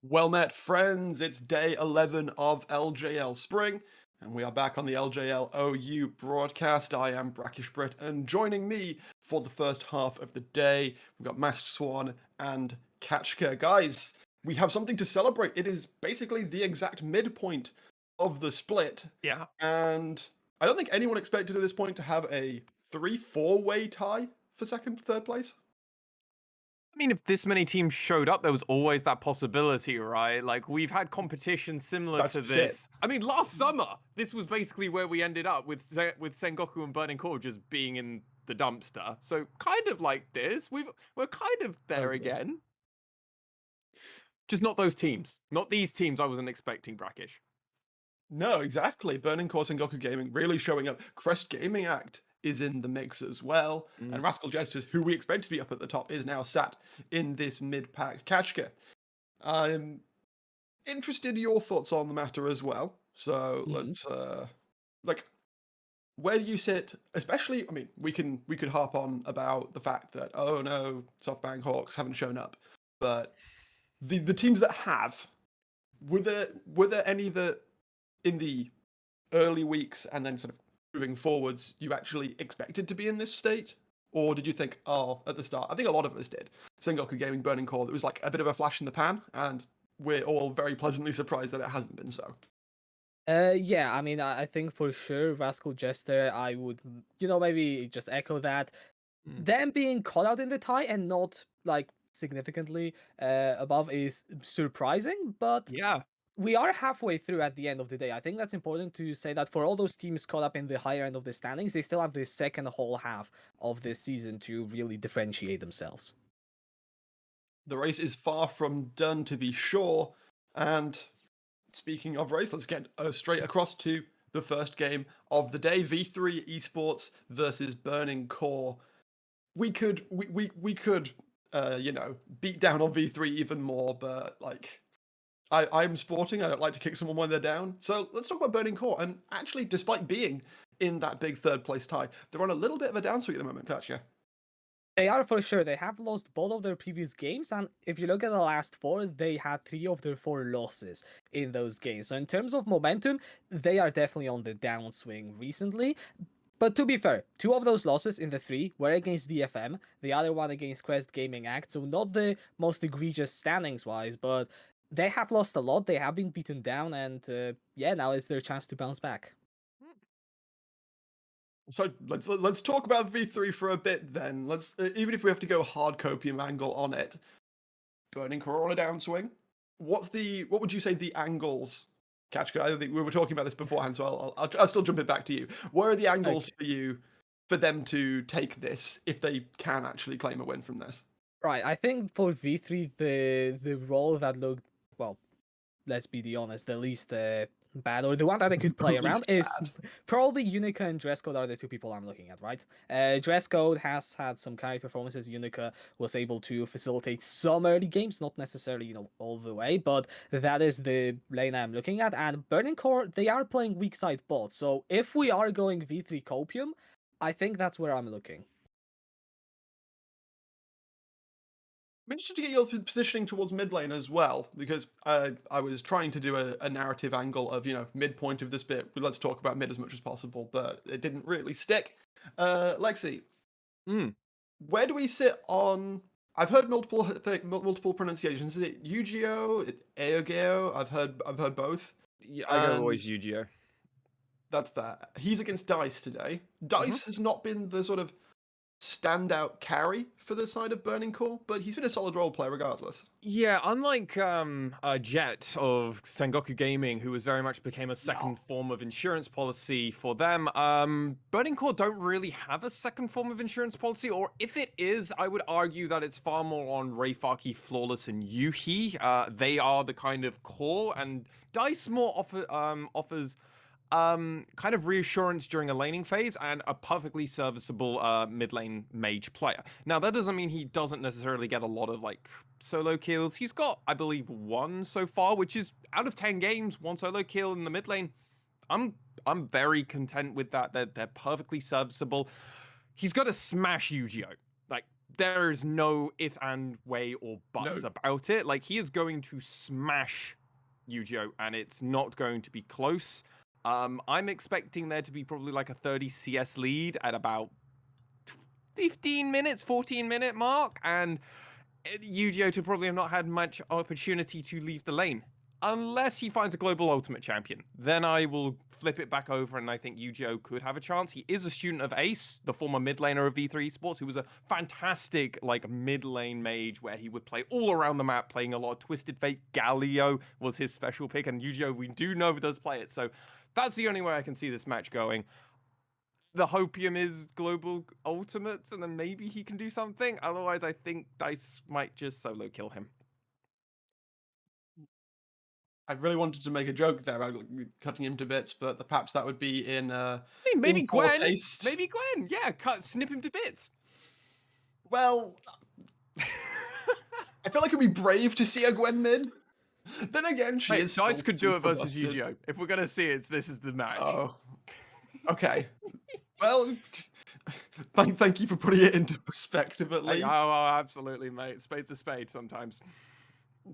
Well met, friends. It's day 11 of LJL Spring, and we are back on the LJL OU broadcast. I am Brackish Brit, and joining me for the first half of the day, we've got Masked Swan and Katchka. Guys, we have something to celebrate. It is basically the exact midpoint of the split, Yeah. and I don't think anyone expected at this point to have a 3-4-way tie for second, third place. I mean, if this many teams showed up, there was always that possibility, right? Like, we've had competition similar That's to just it. this. I mean, last summer, this was basically where we ended up with with Sengoku and Burning Core just being in the dumpster. So, kind of like this, we're kind of Oh, there God. again. Just not those teams. Not these teams I wasn't expecting, Brackish. No, exactly. Burning Course and Goku Gaming really showing up. Crest Gaming Act is in the mix as well. Mm. And Rascal Jesters, who we expect to be up at the top, is now sat in this mid-pack. Kachka, I'm interested in your thoughts on the matter as well. So Mm. let's like where do you sit? Especially, I mean, we could harp on about the fact that oh no, SoftBank Hawks haven't shown up, but the teams that have, were there any that in the early weeks and then sort of moving forwards, you actually expected to be in this state? Or did you think, oh, at the start, I think a lot of us did, Sengoku Gaming Burning Core, it was like a bit of a flash in the pan, and we're all very pleasantly surprised that it hasn't been so. Yeah, I mean, I think for sure, Rascal Jester, I would, maybe just echo that. Mm. Them being caught out in the tie and not like significantly above is surprising, but Yeah. we are halfway through at the end of the day. I think that's important to say that for all those teams caught up in the higher end of the standings, they still have the second whole half of this season to really differentiate themselves. The race is far from done, to be sure, and speaking of race, let's get straight across to the first game of the day. V3 Esports versus Burning Core. We could beat down on V3 even more, but like I'm sporting. I don't like to kick someone when they're down. So let's talk about Burning Core. And actually, despite being in that big third place tie, they're on a little bit of a downswing at the moment, Katya. They are for sure. They have lost both of their previous games, and if you look at the last four, they had three of their four losses in those games. So in terms of momentum, they are definitely on the downswing recently. But to be fair, two of those losses in the three were against DFM, the other one against Crest Gaming Act, so not the most egregious standings wise, but they have lost a lot, they have been beaten down, and yeah, now is their chance to bounce back. So let's talk about V3 for a bit then. Let's even if we have to go hard copium angle on it. Burning Core on a downswing. What would you say the angles? Katchka, I think we were talking about this beforehand, so I'll still jump it back to you. Where are the angles Okay. for you for them to take this if they can actually claim a win from this? Right, I think for V3, the role that looked, well, let's be the honest, the least bad, or the one that I could play around Least is bad. probably Unica and Dresscode are the two people I'm looking at, right? Dresscode has had some carry performances. Unica was able to facilitate some early games, not necessarily, all the way, but that is the lane I'm looking at. And Burning Core, they are playing weak side bot, so if we are going V3 Copium, I think that's where I'm looking. I'm interested to get your positioning towards mid lane as well, because I was trying to do a narrative angle of, midpoint of this bit. Let's talk about mid as much as possible, but it didn't really stick. Lexi, Mm. where do we sit on? I've heard multiple pronunciations. Is it Yu-Gi-Oh? Eogeo? I've heard both, Yeah, I go and always Yu-Gi-Oh. that's that. He's against Dice today. Mm-hmm. Dice has not been the sort of standout carry for the side of Burning Core, but he's been a solid role player regardless. Yeah, unlike Jet of Sengoku Gaming, who was very much became a No. second form of insurance policy for them, Burning Core don't really have a second form of insurance policy, or if it is, I would argue that it's far more on Reifaki, Flawless, and Yuhi. They are the kind of core, and Dice more offers kind of reassurance during a laning phase and a perfectly serviceable mid lane mage player. Now, that doesn't mean he doesn't necessarily get a lot of like solo kills. He's got, I believe, one so far, which is out of 10 games, one solo kill in the mid lane. I'm very content with that. They're perfectly serviceable. He's got to smash Yu-Gi-Oh! Like, There's no if and way or buts No. about it. Like, he is going to smash Yu-Gi-Oh, and it's not going to be close. I'm expecting there to be probably like a 30 CS lead at about 15 minutes, 14-minute mark, and Yu-Gi-Oh to probably have not had much opportunity to leave the lane. Unless he finds a global ultimate champion, then I will flip it back over, and I think Yu-Gi-Oh could have a chance. He is a student of Ace, the former mid laner of V3 Esports, who was a fantastic like mid lane mage where he would play all around the map, playing a lot of Twisted Fate. Galio was his special pick, and Yu-Gi-Oh we do know does play it. So that's the only way I can see this match going. The hopium is global ultimates, and then maybe he can do something. Otherwise, I think Dice might just solo kill him. I really wanted to make a joke there about cutting him to bits, but perhaps that would be in I mean, maybe in poor Gwen. taste. Maybe Gwen. Yeah, snip him to bits. Well, I feel like it'd be brave to see a Gwen mid. Then again, she Wait, is Dice still could do it super versus busted. Yu-Gi-Oh. If we're gonna see it, this is the match. Oh, okay. Well, thank you for putting it into perspective at least. Oh, absolutely, mate. Spade's a spade sometimes.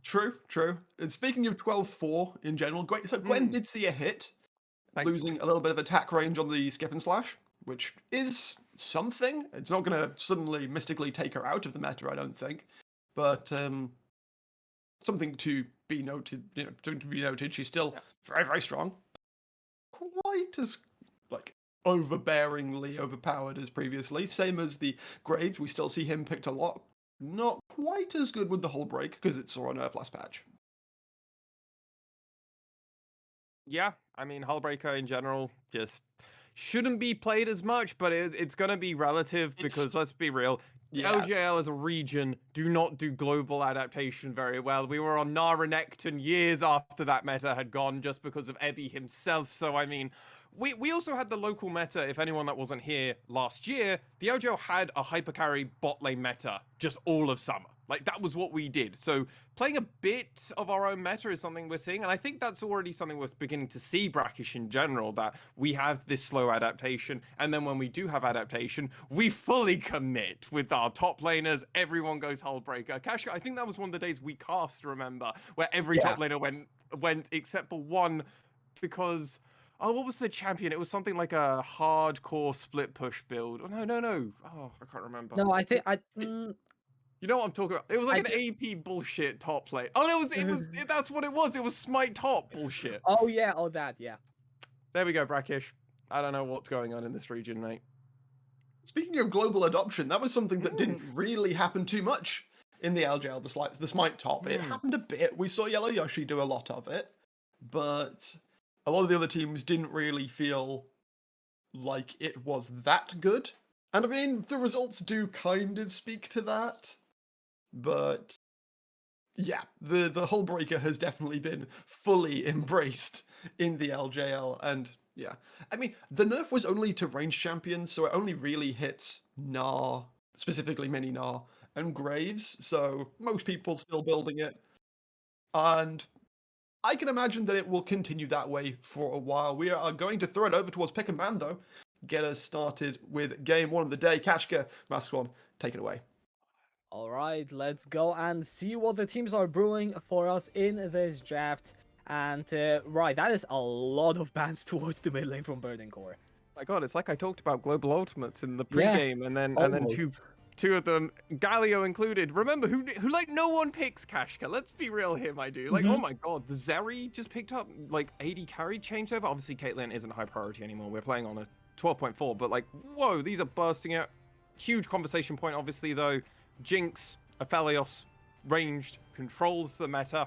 True, true. And speaking of 12-4 in general, Gwen did see a hit, Thankfully. losing a little bit of attack range on the skip and slash, which is something. It's not going to suddenly mystically take her out of the meta, I don't think, but something to be noted. Something to be noted. She's still very, very strong. Quite as like overbearingly overpowered as previously. Same as the Graves, we still see him picked a lot. Not quite as good with the whole break because it saw a nerf last patch. Yeah, I mean, Hullbreaker in general just shouldn't be played as much, but it's going to be relative because let's be real. Yeah. LJL as a region do not do global adaptation very well. We were on Narenekton years after that meta had gone just because of Ebby himself. So, I mean, we also had the local meta, if anyone that wasn't here last year, the LJL had a hypercarry bot lane meta just all of summer. Like, that was what we did. So, playing a bit of our own meta is something we're seeing, and I think that's already something we're beginning to see, Brackish, in general, that we have this slow adaptation, and then when we do have adaptation, we fully commit with our top laners. Everyone goes Hullbreaker. Kashka, I think that was one of the days we cast, remember, where every top laner went except for one, because... Oh, what was the champion? It was something like a hardcore split push build. Oh, no. Oh, I can't remember. No, I think You know what I'm talking about? It was like an AP bullshit top lane. Oh, that's what it was. It was Smite top bullshit. Oh yeah, oh that, yeah. There we go, Brackish. I don't know what's going on in this region, mate. Speaking of global adoption, that was something that didn't really happen too much in the LJL, the Smite top. It happened a bit. We saw Yellow Yoshi do a lot of it, but a lot of the other teams didn't really feel like it was that good. And I mean, the results do kind of speak to that, but yeah, the Hullbreaker has definitely been fully embraced in the LJL, and yeah. I mean, the nerf was only to range champions, so it only really hits Gnar, specifically Mini Gnar, and Graves, so most people still building it. And I can imagine that it will continue that way for a while. We are going to throw it over towards Pick and Ban, though. Get us started with game one of the day. Kashka, Mask One, take it away. All right, let's go and see what the teams are brewing for us in this draft. And right, that is a lot of bans towards the mid lane from Burning Core. My God, it's like I talked about global ultimates in the pregame, and then two of them, Galio included. Remember, who like no one picks Kashka. Let's be real here, my dude. Like, oh my God, the Zeri just picked up like 80 carry changed over. Obviously, Caitlyn isn't high priority anymore. We're playing on a 12.4, but like, whoa, these are bursting out. Huge conversation point, obviously, though. Jinx, Aphelios, ranged, controls the meta.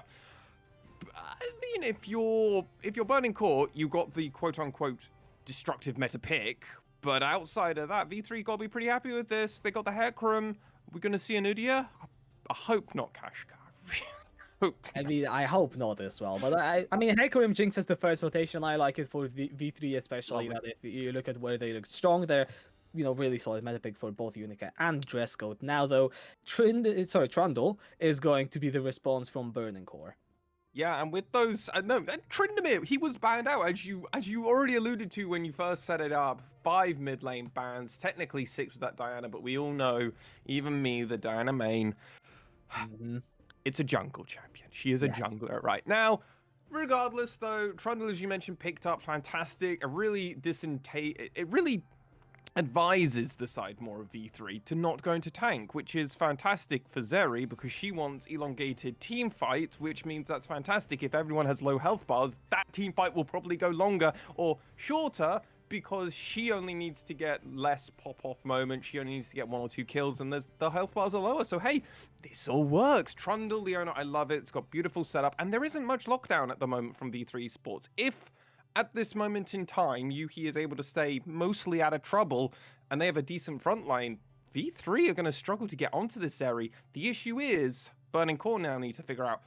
I mean, if you're Burning Core, you got the quote-unquote destructive meta pick, but outside of that, V3 got to be pretty happy with this. They got the Hecarim. We're going to see an Udyr? I hope not, Kashka. I mean, I hope not as well. But I mean, Hecarim Jinx is the first rotation. I like it for V3 especially. That if you look at where they look strong, they're really solid meta pick for both Unica and Dresscode. Now though, Trundle is going to be the response from Burning Core. Yeah, and with those, no, and Tryndamere, he was banned out as you already alluded to when you first set it up. 5 mid lane bans, technically 6 with that Diana, but we all know, even me, the Diana main, Hmm. it's a jungle champion. She is a Yes. jungler right now. Regardless, though, Trundle, as you mentioned, picked up fantastic. It really advises the side more of V3 to not go into tank, which is fantastic for Zeri because she wants elongated team fights, which means that's fantastic. If everyone has low health bars, that team fight will probably go longer or shorter because she only needs to get less pop-off moments. She only needs to get 1 or 2 kills, and the health bars are lower. So hey, this all works. Trundle, Leona, I love it. It's got beautiful setup, and there isn't much lockdown at the moment from V3 Esports. If at this moment in time, Yuhi is able to stay mostly out of trouble, and they have a decent front line. V3 are going to struggle to get onto this area. The issue is, Burning Core now need to figure out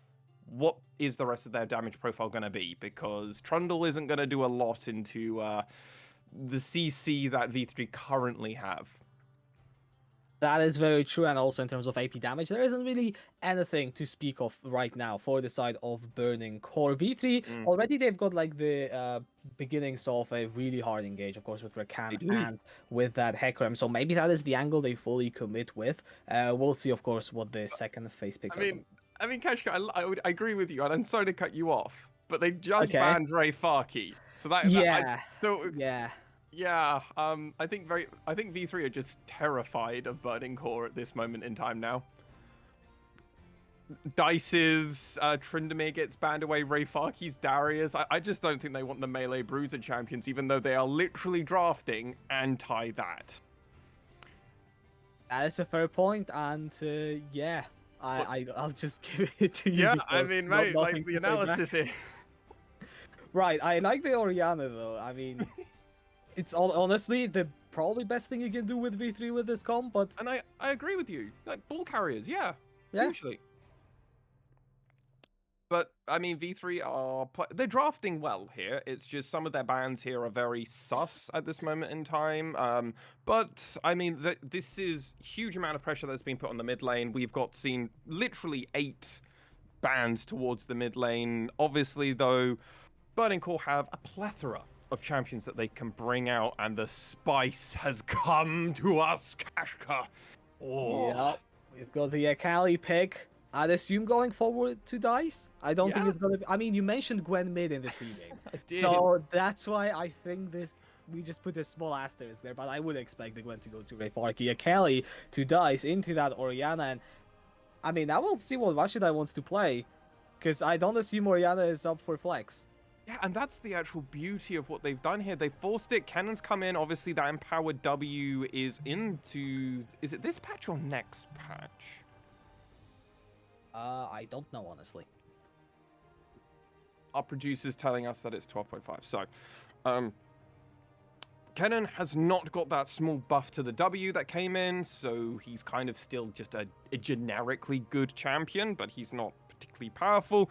what is the rest of their damage profile going to be, because Trundle isn't going to do a lot into the CC that V3 currently have. That is very true, and also in terms of AP damage, there isn't really anything to speak of right now for the side of Burning Core. V3, already they've got like the beginnings of a really hard engage, of course, with Rakan and with that Hecarim, so maybe that is the angle they fully commit with. We'll see, of course, what the second phase picks up. I mean, Kashka, I agree with you, and I'm sorry to cut you off, but they just Okay. banned Ray Farkey. So Yeah. Yeah, I think V3 are just terrified of Burning Core at this moment in time now. Dice's Tryndamere gets banned away, Ray Farkey's Darius. I just don't think they want the melee bruiser champions, even though they are literally drafting anti that. That is a fair point, and yeah, I'll just give it to you. Yeah, I mean, mate, like the analysis here. Right, I like the Orianna though. I mean, it's honestly the probably best thing you can do with V3 with this comp, but... And I agree with you. Like, ball carriers, yeah. Hugely. But, I mean, V3 are... They're drafting well here. It's just some of their bans here are very sus at this moment in time. But, I mean, this is huge amount of pressure that's been put on the mid lane. We've seen literally 8 bans towards the mid lane. Obviously, though, Burning Core have a plethora of champions that they can bring out, and the spice has come to us, Kashka. Oh. Yeah, we've got the Akali pick. I'd assume going forward to DICE. I don't think it's gonna be... I mean, you mentioned Gwen mid in the pregame. I did. So that's why I think we just put a small asterisk there, but I would expect the Gwen to go to Ray Farkey, Akali to DICE into that Orianna, and I mean, I will see what Rashidai wants to play, because I don't assume Orianna is up for flex. Yeah, and that's the actual beauty of what they've done here. They forced it. Cannon's come in. Obviously, that empowered W is into... Is it this patch or next patch? I don't know, honestly. Our producer's telling us that it's 12.5. So, Kennen has not got that small buff to the W that came in, so he's kind of still just a generically good champion, but he's not particularly powerful.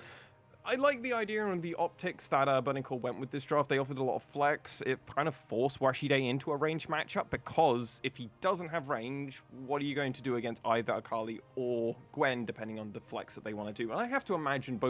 I like the idea and the optics that Burning Core went with this draft. They offered a lot of flex. It kind of forced Washide into a range matchup, because if he doesn't have range, what are you going to do against either Akali or Gwen, depending on the flex that they want to do? And I have to imagine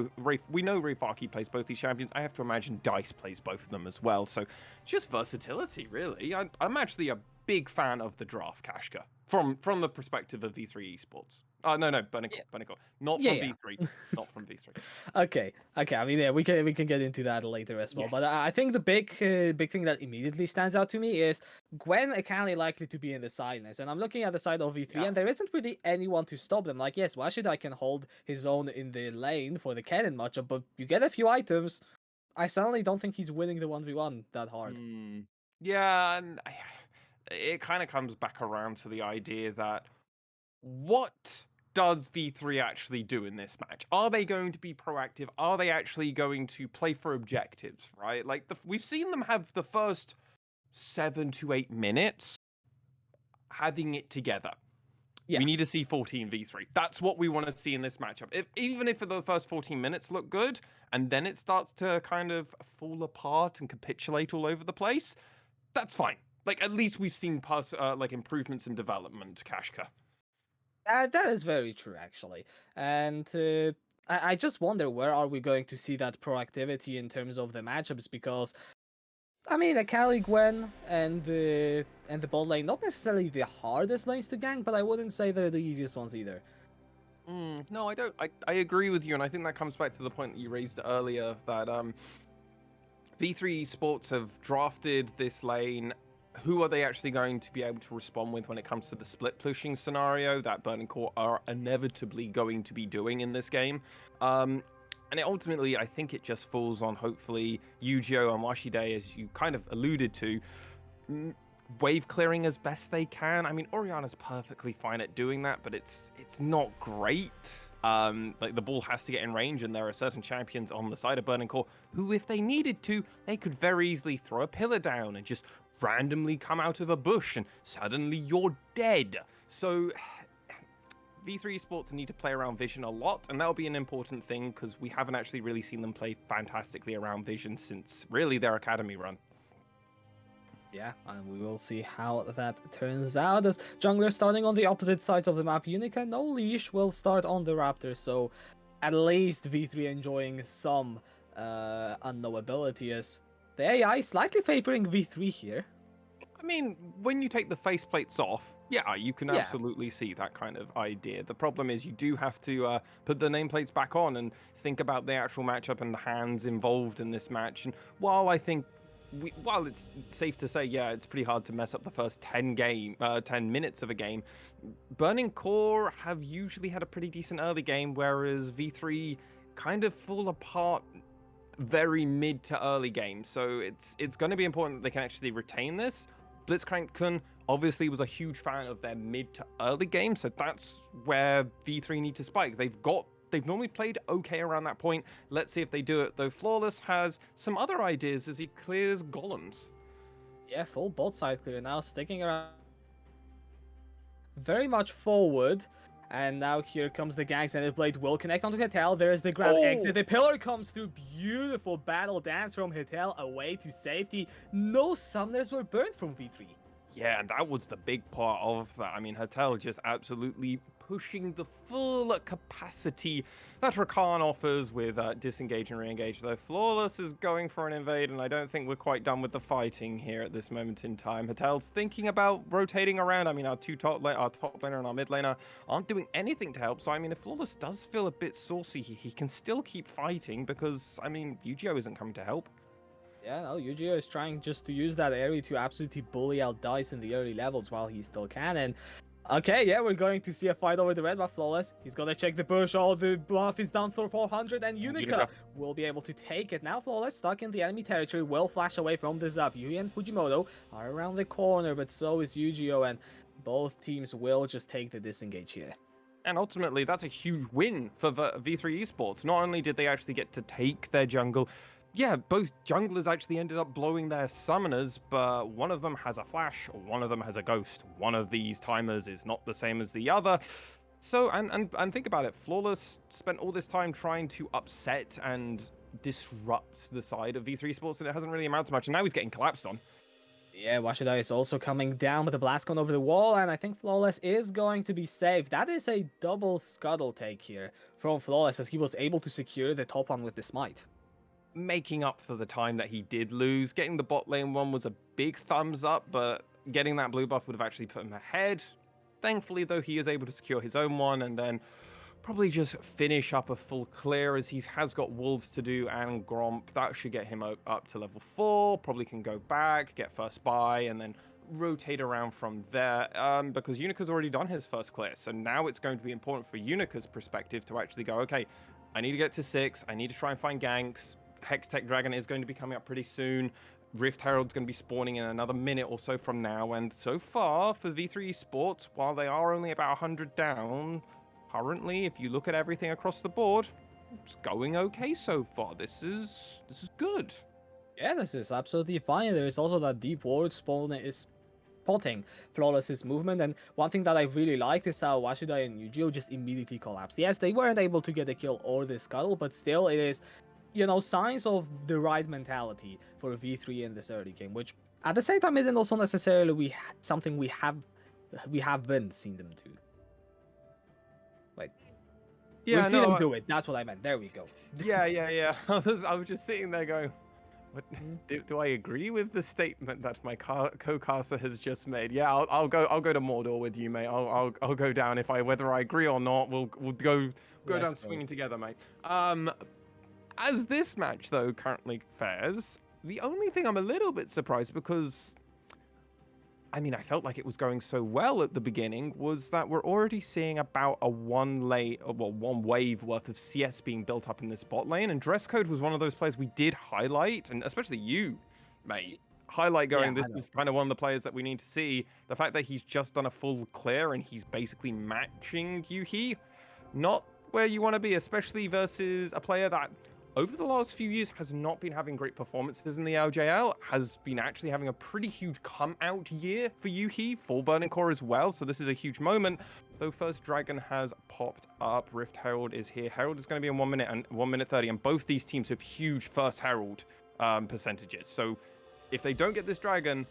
we know Ray Farkey plays both these champions. I have to imagine DICE plays both of them as well. So just versatility, really. I'm actually a big fan of the draft, Kashka, from the perspective of V3 Esports. No, Burning Core. Not from V3. Not from V3. Okay. I mean, yeah, we can get into that later as well. Yes. But I think the big thing that immediately stands out to me is Gwen Akali likely to be in the silence, and I'm looking at the side of V3, and there isn't really anyone to stop them. Like, yes, Washidai can hold his own in the lane for the Kennen matchup, but you get a few items. I suddenly don't think he's winning the 1v1 that hard. Yeah, and it kind of comes back around to the idea that what does V3 actually do in this match? Are they going to be proactive? Are they actually going to play for objectives, right? Like, we've seen them have the first 7 to 8 minutes having it together. Yeah. We need to see 14 V3. That's what we want to see in this matchup. Even if the first 14 minutes look good, and then it starts to kind of fall apart and capitulate all over the place, that's fine. Like, at least we've seen like improvements in development, Kashka. That is very true, actually. And I just wonder where are we going to see that proactivity in terms of the matchups, because I mean, the Kali Gwen and the bot lane, not necessarily the hardest lanes to gank, but I wouldn't say they're the easiest ones either. No, I don't. I agree with you, and I think that comes back to the point that you raised earlier that V3 Esports have drafted this lane. Who are they actually going to be able to respond with when it comes to the split pushing scenario that Burning Core are inevitably going to be doing in this game? And ultimately, I think it just falls on, hopefully, Yu-Gi-Oh! And Washide, as you kind of alluded to, wave clearing as best they can. I mean, Oriana's perfectly fine at doing that, but it's not great. Like, the ball has to get in range, and there are certain champions on the side of Burning Core who, if they needed to, they could very easily throw a pillar down and just randomly come out of a bush, and suddenly you're dead. So V3 Esports need to play around Vision a lot, and that'll be an important thing because we haven't actually really seen them play fantastically around Vision since really their academy run. Yeah, and we will see how that turns out. As jungler starting on the opposite sides of the map, Unica no leash will start on the Raptor, so at least V3 enjoying some unknowability, as the AI slightly favoring V3 here. I mean, when you take the faceplates off, yeah, you can Yeah. absolutely see that kind of idea. The problem is you do have to put the nameplates back on and think about the actual matchup and the hands involved in this match. And while I think, while it's safe to say, yeah, it's pretty hard to mess up the first 10 minutes of a game, Burning Core have usually had a pretty decent early game, whereas V3 kind of fall apart very mid to early game. So it's going to be important that they can actually retain this. Blitzcrank Kun obviously was a huge fan of their mid to early game, so that's where V3 need to spike. They've normally played okay around that point. Let's see if they do it, though. Flawless has some other ideas as he clears golems. Yeah, full bot side clear now, sticking around very much forward. And now here comes the ganks, and the blade will connect onto Hitel. There's the grab exit. The pillar comes through. Beautiful battle dance from Hitel away to safety. No summoners were burnt from V3. Yeah, and that was the big part of that. I mean, Hitel just absolutely pushing the full capacity that Rakan offers with disengage and re-engage. Though Flawless is going for an invade, and I don't think we're quite done with the fighting here at this moment in time. Hitel's thinking about rotating around. I mean, our top laner and our mid laner aren't doing anything to help. So, I mean, if Flawless does feel a bit saucy, he can still keep fighting because, I mean, Yu-Gi-Oh! Isn't coming to help. Yeah, no, Yu-Gi-Oh! Is trying just to use that area to absolutely bully out Dice in the early levels while he still can. And okay, yeah, we're going to see a fight over the red buff. Flawless. He's gonna check the bush. All the buff is down for 400, and Unica will be able to take it. Now Flawless stuck in the enemy territory, will flash away from the Zap. Yui and Fujimoto are around the corner, but so is Yu-Gi-Oh! And both teams will just take the disengage here. And ultimately, that's a huge win for V3 Esports. Not only did they actually get to take their jungle, yeah, both junglers actually ended up blowing their summoners, but one of them has a flash, one of them has a ghost. One of these timers is not the same as the other. So, and think about it, Flawless spent all this time trying to upset and disrupt the side of V3 Sports, and it hasn't really amounted to much, and now he's getting collapsed on. Yeah, Washida is also coming down with a blast cone over the wall, and I think Flawless is going to be safe. That is a double scuttle take here from Flawless, as he was able to secure the top one with the smite. Making up for the time that he did lose. Getting the bot lane one was a big thumbs up, but getting that blue buff would have actually put him ahead. Thankfully, though, he is able to secure his own one and then probably just finish up a full clear, as he has got wolves to do and Gromp. That should get him up to level 4. Probably can go back, get first buy, and then rotate around from there, because Unica's already done his first clear. So now it's going to be important for Unica's perspective to actually go, okay, I need to get to 6. I need to try and find ganks. Hextech Dragon is going to be coming up pretty soon. Rift Herald's going to be spawning in another minute or so from now. And so far for V3 Esports, while they are only about 100 down, currently, if you look at everything across the board, it's going okay so far. This is good. Yeah, this is absolutely fine. There is also that deep ward spawn is spotting Flawless's movement, and one thing that I really liked is how Washida and Yu-Gi-Oh! Just immediately collapsed. Yes, they weren't able to get a kill or the scuttle, but still it is, you know, signs of the right mentality for V3 in this early game, which at the same time isn't also necessarily something we haven't seen them do. Wait. Yeah, We've seen no, him do it. That's what I meant. There we go. yeah. I was just sitting there going, what? Mm. Do I agree with the statement that my co-caster has just made? Yeah, I'll go to Mordor with you, mate. I'll go down whether I agree or not. We'll go down Let's go. swinging together, mate. As this match though currently fares, the only thing I'm a little bit surprised because I mean, I felt like it was going so well at the beginning, was that we're already seeing about a one wave worth of CS being built up in this bot lane, and Dress Code was one of those players we did highlight, and especially you, mate, highlight going, Yeah, this is kind of one of the players that we need to see. The fact that he's just done a full clear and he's basically matching Yuhi, not where you want to be, especially versus a player that over the last few years has not been having great performances in the LJL, has been actually having a pretty huge come out year for Yuhi, for Burning Core as well, so this is a huge moment. Though first Dragon has popped up, Rift Herald is here. Herald is going to be in 1 minute and 1 minute 30, and both these teams have huge first Herald percentages. So if they don't get this Dragon,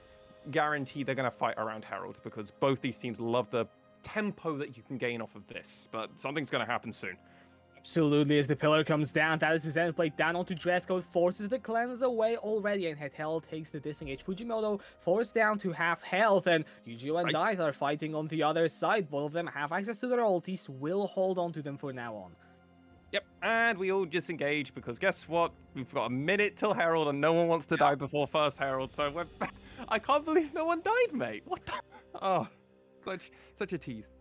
guarantee they're going to fight around Herald, because both these teams love the tempo that you can gain off of this, but something's going to happen soon. Absolutely, as the pillar comes down, that is his end plate down onto Dress Code, forces the cleanse away already, and Hell takes the disengage. Fujimoto forced down to half health, and Yuji and Dice are fighting on the other side. Both of them have access to their ultis, will hold on to them for now on. Yep, and we all disengage because guess what? We've got a minute till Herald, and no one wants to die before first Herald, so we're... I can't believe no one died, mate. What the... Oh, such a tease.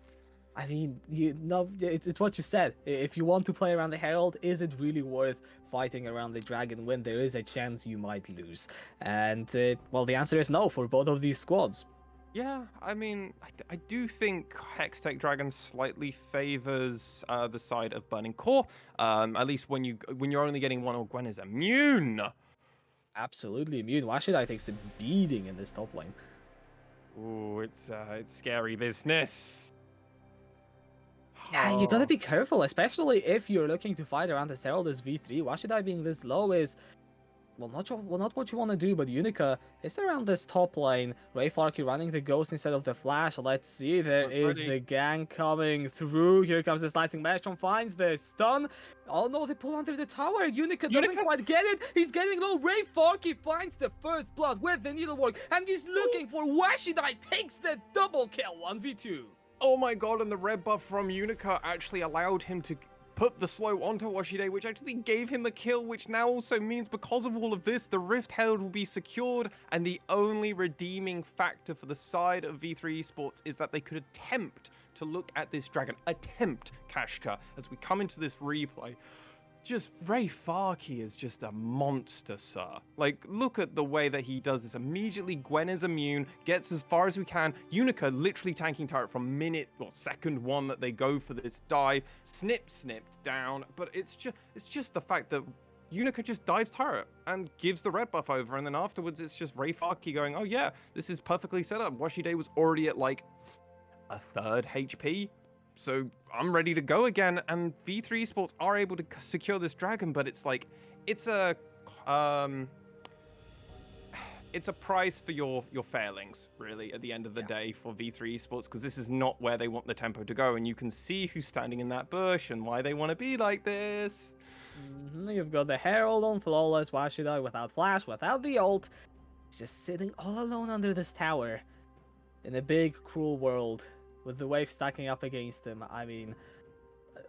I mean, it's what you said. If you want to play around the Herald, is it really worth fighting around the Dragon when there is a chance you might lose? And, well, the answer is no for both of these squads. Yeah, I mean, I do think Hextech Dragon slightly favors the side of Burning Core. At least when you're only getting one, or Gwen is immune. Absolutely immune. Why should I take some beating in this top lane? Ooh, it's scary business. Yeah, you gotta be careful, especially if you're looking to fight around the Herald as V3. Why should I being this low is, well, not what you want to do, but Unica is around this top lane. Rayfarky running the Ghost instead of the Flash. Let's see, there is the gang coming through. Here comes the slicing Maelstrom, finds the stun. Oh no, they pull under the tower. Unica doesn't quite get it. He's getting low. Rayfarky finds the first blood with the needlework, and he's looking for Washidai, takes the double kill, 1v2. Oh my god, and the red buff from Unica actually allowed him to put the slow onto Washide, which actually gave him the kill, which now also means because of all of this, the Rift Herald will be secured, and the only redeeming factor for the side of V3 Esports is that they could attempt to look at this Dragon. Attempt, Kashka, as we come into this replay. Just Rayfarky is just a monster, sir. Like, look at the way that he does this. Immediately, Gwen is immune, gets as far as we can. Unica literally tanking turret from second one that they go for this dive. Snipped down. But it's just the fact that Unica just dives turret and gives the red buff over. And then afterwards, it's just Rayfarky going, oh yeah, this is perfectly set up. Washide was already at like a third HP. So I'm ready to go again, and V3 Esports are able to secure this Dragon, but it's like, it's a price for your failings, really, at the end of the day for V3 Esports, because this is not where they want the tempo to go, and you can see who's standing in that bush and why they want to be like this. You've got the Herald on flawless, Washidai without flash, without the ult, just sitting all alone under this tower in a big, cruel world. With the wave stacking up against him, I mean,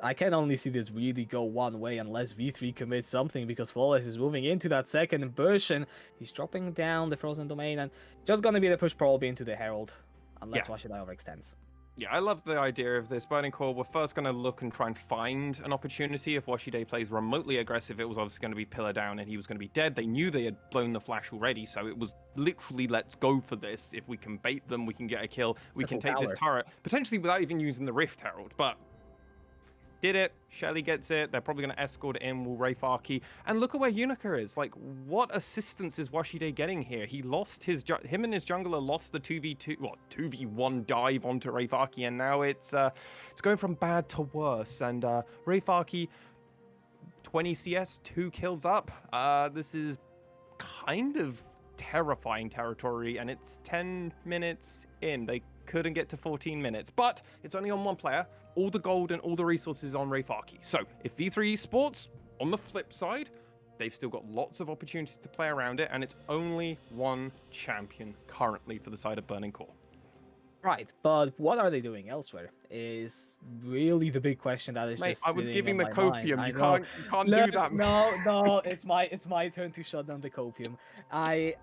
I can only see this really go one way unless V3 commits something, because Flawless is moving into that second bush and he's dropping down the Frozen Domain, and just gonna be the push probably into the Herald, unless Washidai overextends. Yeah, I love the idea of this. Burning Core, we're first going to look and try and find an opportunity. If Washide plays remotely aggressive, it was obviously going to be pillar down and he was going to be dead. They knew they had blown the flash already, so it was literally, let's go for this. If we can bait them, we can get a kill. We can take this turret, potentially without even using the Rift Herald, but did it. Shelly gets it. They're probably going to escort it in. Will Rayfarky. And look at where Unica is. Like, what assistance is Washide getting here? He lost his... Him and his jungler lost the 2v2... Well, 2v1 dive onto Rayfarky. And now it's going from bad to worse. And Rayfarky, 20 CS, 2 kills up. This is kind of terrifying territory. And it's 10 minutes in. They couldn't get to 14 minutes. But it's only on one player. all the gold and all the resources on Rayfaki. So if V3 Esports, on the flip side, they've still got lots of opportunities to play around it, and it's only one champion currently for the side of Burning Core. Right, but what are they doing elsewhere is really the big question that is Mate, just I was sitting giving on the my copium. mind. I You know. can't Look, do that. no, it's my turn to shut down the copium. I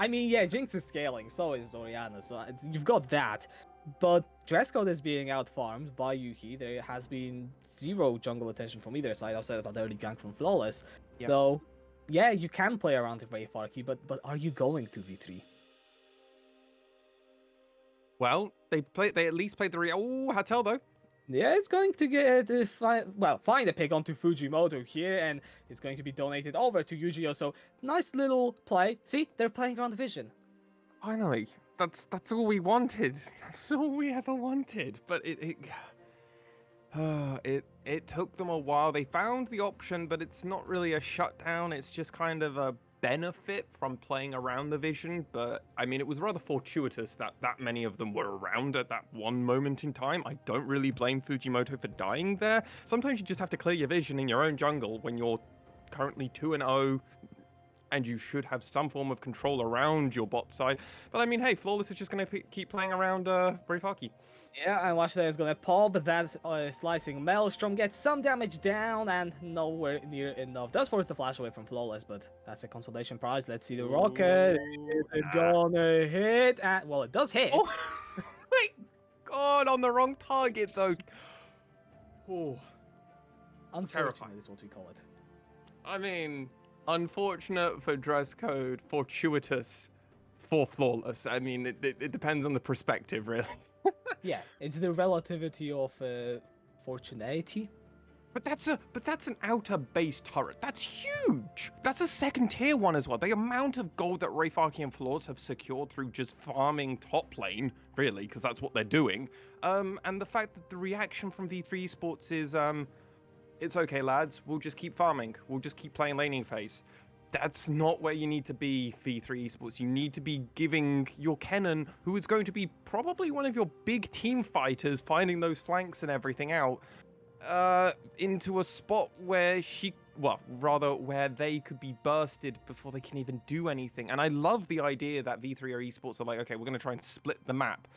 mean, yeah, Jinx is scaling, so is Orianna, so you've got that. But dress code is being out farmed by Yuki. There has been zero jungle attention from either side outside of an early gank from Flawless. Yep. So, yeah, you can play around with Rayfarki, but are you going to V3? Well, they at least played the Hatel though. Yeah, it's going to get find a pick onto Fujimoto here, and it's going to be donated over to Yu-Gi-Oh! So nice little play. See, they're playing around the vision. Finally, that's all we wanted. That's all we ever wanted. But it took them a while. They found the option, but it's not really a shutdown. It's just kind of a benefit from playing around the vision. But I mean, it was rather fortuitous that many of them were around at that one moment in time. I don't really blame Fujimoto for dying there. Sometimes you just have to clear your vision in your own jungle when you're currently 2-0. And you should have some form of control around your bot side. But I mean, hey, Flawless is just going to keep playing around Rayfaki. Yeah, and Watchday is gonna pop that slicing Maelstrom, gets some damage down, and nowhere near enough. Does force the flash away from Flawless, but that's a consolation prize. Let's see the rocket. Is it gonna hit? And, well, it does hit. Oh my god, on the wrong target though. Oh, Unfortunate terrifying. is what we call it. I mean, unfortunate for dress code, fortuitous for Flawless. I mean, it depends on the perspective, really. Yeah, it's the relativity of fortunaty. But that's an outer base turret. That's huge. That's a second tier one as well. The amount of gold that Rayfaki and Flawless have secured through just farming top lane, really, because that's what they're doing. And the fact that the reaction from V3 Esports is, it's okay, lads. We'll just keep farming. We'll just keep playing laning phase. That's not where you need to be, V3 Esports. You need to be giving your Kennen, who is going to be probably one of your big team fighters, finding those flanks and everything out, into a spot where where they could be bursted before they can even do anything. And I love the idea that V3 or Esports are like, okay, we're going to try and split the map.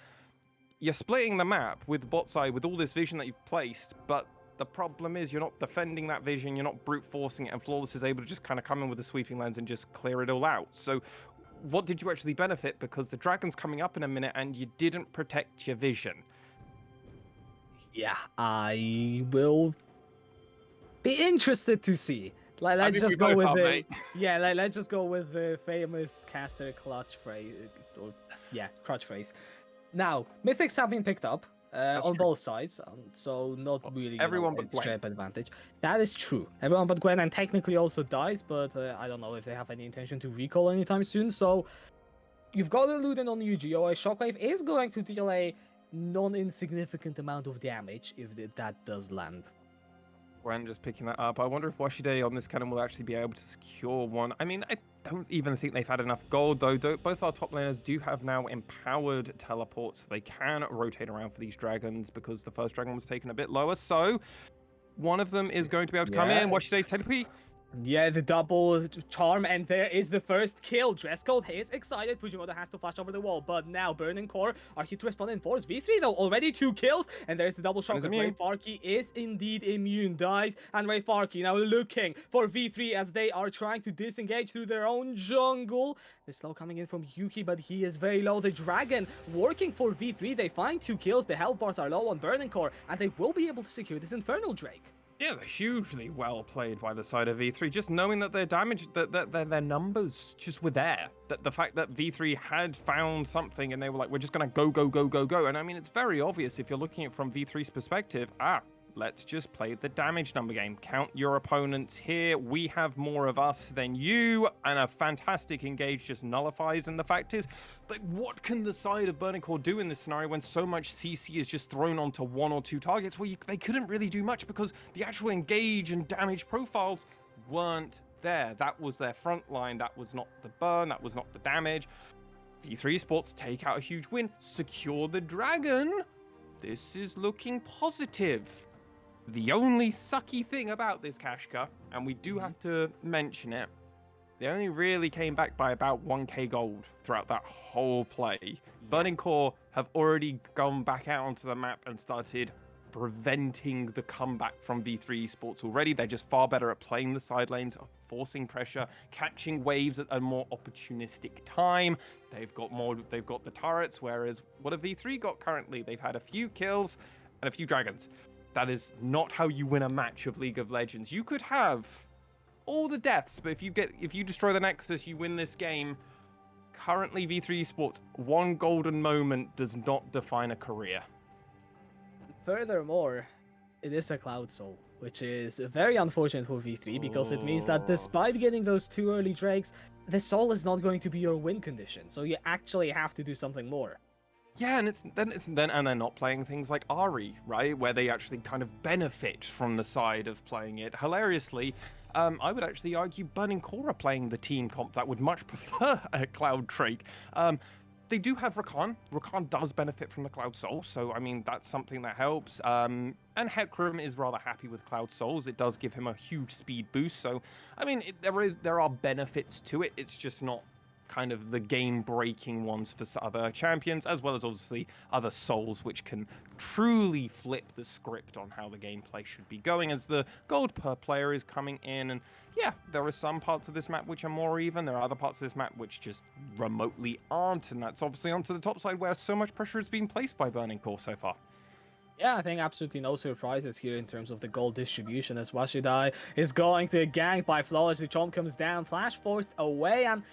You're splitting the map with the bot side, with all this vision that you've placed, but the problem is you're not defending that vision, you're not brute forcing it, and Flawless is able to just kind of come in with a sweeping lens and just clear it all out. So what did you actually benefit? Because the dragon's coming up in a minute and you didn't protect your vision. Yeah, I will be interested to see. Let's just go with the let's just go with the famous caster clutch phrase, crutch phrase. Now, mythics have been picked up. On both sides, so not really everyone but Gwen. Straight advantage. That is true. Everyone but Gwen, and technically also dies, but I don't know if they have any intention to recall anytime soon. So you've got a Luden on Yu-Gi-Oh! A Shockwave is going to deal a non-insignificant amount of damage if that does land. Gwen just picking that up. I wonder if Washide on this cannon will actually be able to secure one. I mean, I don't even think they've had enough gold, though. Both our top laners do have now empowered teleports, so they can rotate around for these dragons because the first dragon was taken a bit lower. So one of them is going to be able to come in. Washide teleport. Yeah, the double charm, and there is the first kill. Dress code is excited. Fujimoto has to flash over the wall, but now Burning Core are here to respond in force. V3 though, already 2 kills, and there's the double shock. Rayfarki is indeed immune, dies, and Rayfarki now looking for V3 as they are trying to disengage through their own jungle. The slow coming in from Yuki, but he is very low. The dragon working for V3. They find 2 kills. The health bars are low on Burning Core, and they will be able to secure this Infernal Drake. Yeah, they're hugely well played by the side of V3. Just knowing that their damage, that their numbers just were there. That the fact that V3 had found something and they were like, we're just going to go, go, go, go, go. And I mean, it's very obvious if you're looking at it from V3's perspective. Let's just play the damage number game. Count your opponents here. We have more of us than you. And a fantastic engage just nullifies. And the fact is, like, what can the side of Burning Core do in this scenario when so much CC is just thrown onto 1 or 2 targets where they couldn't really do much because the actual engage and damage profiles weren't there. That was their front line. That was not the burn. That was not the damage. V3 Esports take out a huge win, secure the dragon. this is looking positive. The only sucky thing about this Kashka, and we do have to mention it, they only really came back by about 1k gold throughout that whole play. Burning Core have already gone back out onto the map and started preventing the comeback from V3 Esports already. They're just far better at playing the side lanes, forcing pressure, catching waves at a more opportunistic time. They've got the turrets, whereas what have V3 got currently? They've had a few kills and a few dragons. That is not how you win a match of League of Legends. You could have all the deaths, but if you destroy the Nexus, you win this game. Currently, V3 Esports, one golden moment does not define a career. Furthermore, it is a Cloud Soul, which is very unfortunate for V3 because it means that despite getting those 2 early Drakes, the Soul is not going to be your win condition. So you actually have to do something more. Yeah, and they're not playing things like Ari, right, where they actually kind of benefit from the side of playing it. Hilariously, I would actually argue Burning Core are playing the team comp that would much prefer a Cloud Drake. They do have Rakan. Rakan does benefit from the Cloud Soul, so I mean that's something that helps. And Hecarim is rather happy with Cloud Souls. It does give him a huge speed boost, so I mean there are benefits to it. It's just not kind of the game-breaking ones for other champions, as well as obviously other souls, which can truly flip the script on how the gameplay should be going as the gold per player is coming in. And yeah, there are some parts of this map which are more even. There are other parts of this map which just remotely aren't, and that's obviously onto the top side where so much pressure has been placed by Burning Core so far. Yeah, I think absolutely no surprises here in terms of the gold distribution as Washidai is going to gank by Flawless. The Chomp comes down, Flash forced away, and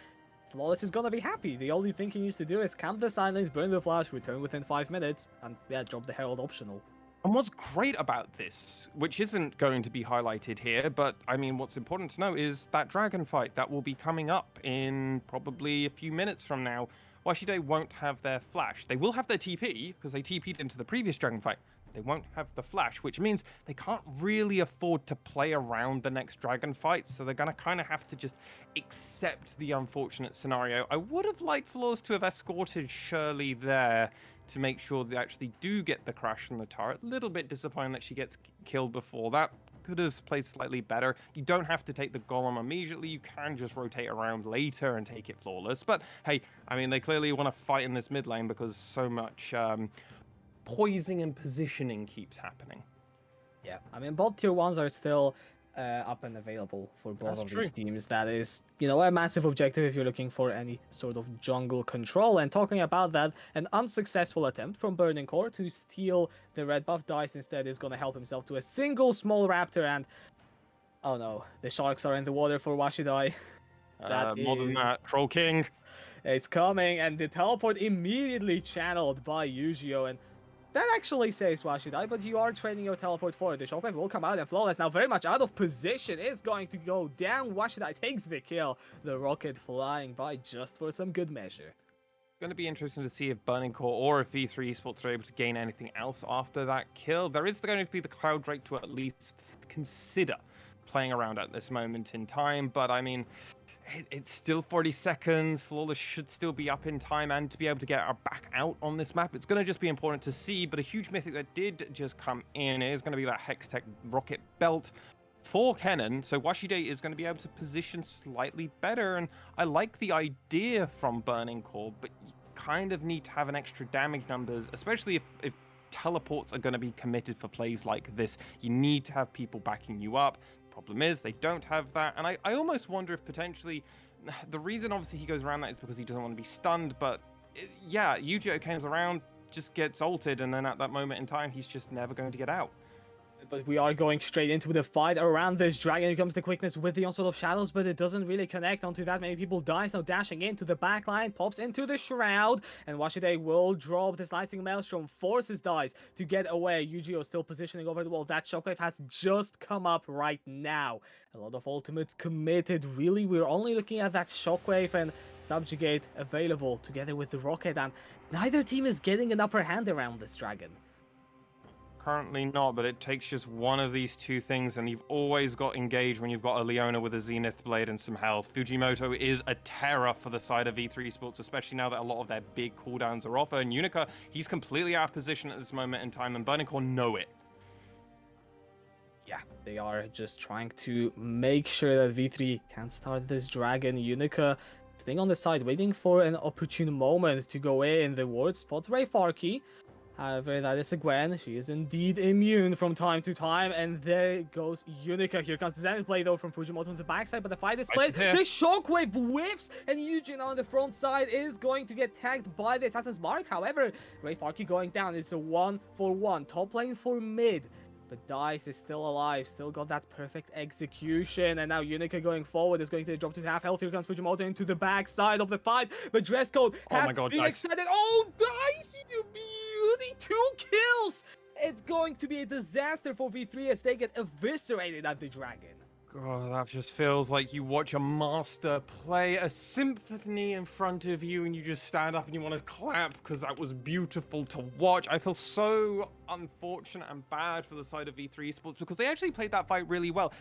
Flawless is gonna be happy. The only thing he needs to do is camp the silence, burn the flash, return within 5 minutes, and yeah, drop the Herald optional. And what's great about this, which isn't going to be highlighted here, but I mean, what's important to know is that dragon fight that will be coming up in probably a few minutes from now. Washide won't have their flash. They will have their TP, because they TP'd into the previous dragon fight. They won't have the flash, which means they can't really afford to play around the next dragon fight, so they're going to kind of have to just accept the unfortunate scenario. I would have liked Flawless to have escorted Shirley there to make sure they actually do get the crash on the turret. A little bit disappointing that she gets killed before that. Could have played slightly better. You don't have to take the golem immediately. You can just rotate around later and take it Flawless. But hey, I mean, they clearly want to fight in this mid lane because so much poising and positioning keeps happening. Yeah, I mean, both tier 1s are still up and available for both of these teams. That is, you know, a massive objective if you're looking for any sort of jungle control. And talking about that, an unsuccessful attempt from Burning Core to steal the red buff dice instead is going to help himself to a single small raptor. And oh no, the sharks are in the water for Washidai. More than that, Troll King. It's coming, and the teleport immediately channeled by Yu-Gi-Oh! And that actually saves Washidai, but you are trading your teleport for it. The shockwave will come out, and Flawless, now very much out of position, is going to go down. Washidai takes the kill. The rocket flying by just for some good measure. It's going to be interesting to see if Burning Core or if V3 Esports are able to gain anything else after that kill. There is going to be the Cloud Drake to at least consider playing around at this moment in time, but I mean, it's still 40 seconds. Flawless should still be up in time and to be able to get our back out on this map. It's going to just be important to see, but a huge mythic that did just come in is going to be that Hextech rocket belt for Kennen. So Washide is going to be able to position slightly better, and I like the idea from Burning Core, but you kind of need to have an extra damage numbers, especially if teleports are going to be committed for plays like this. You need to have people backing you up. Problem is they don't have that, and I almost wonder if potentially the reason obviously he goes around that is because he doesn't want to be stunned, but yeah, Yu-Gi-Oh comes around, just gets ulted, and then at that moment in time he's just never going to get out. But we are going straight into the fight around this dragon. Here comes the quickness with the onslaught of shadows, but it doesn't really connect onto that many people. Dice now dashing into the backline, pops into the shroud, and Washide will drop the slicing maelstrom, forces Dice to get away. Yu-Gi-Oh still positioning over the wall. That shockwave has just come up right now. A lot of ultimates committed. Really, we're only looking at that shockwave and subjugate available together with the rocket, and neither team is getting an upper hand around this dragon. currently not, but it takes just one of these two things, and you've always got engaged when you've got a Leona with a Zenith Blade and some health. Fujimoto is a terror for the side of V3 Esports, especially now that a lot of their big cooldowns are off. And Unica, he's completely out of position at this moment in time, and Burning Core know it. Yeah, they are just trying to make sure that V3 can start this dragon. Unica staying on the side, waiting for an opportune moment to go in. The ward spots Ray Farkey. However, that is a Gwen. She is indeed immune from time to time. And there goes Unica. Here comes the Zenith play, though, from Fujimoto on the backside. But the fight is split. The Shockwave whiffs. And Eugene on the front side is going to get tagged by the Assassin's Mark. However, Ray Farkey going down. It's a 1-for-1. Top lane for mid. But Dice is still alive, still got that perfect execution, and now Unica going forward is going to drop to half health. Here comes Fujimoto into the back side of the fight, but dress code has been extended. Oh, Dice, you beauty! 2 kills! It's going to be a disaster for V3 as they get eviscerated at the Dragon. God, that just feels like you watch a master play a symphony in front of you and you just stand up and you want to clap because that was beautiful to watch. I feel so unfortunate and bad for the side of V3 Esports because they actually played that fight really well.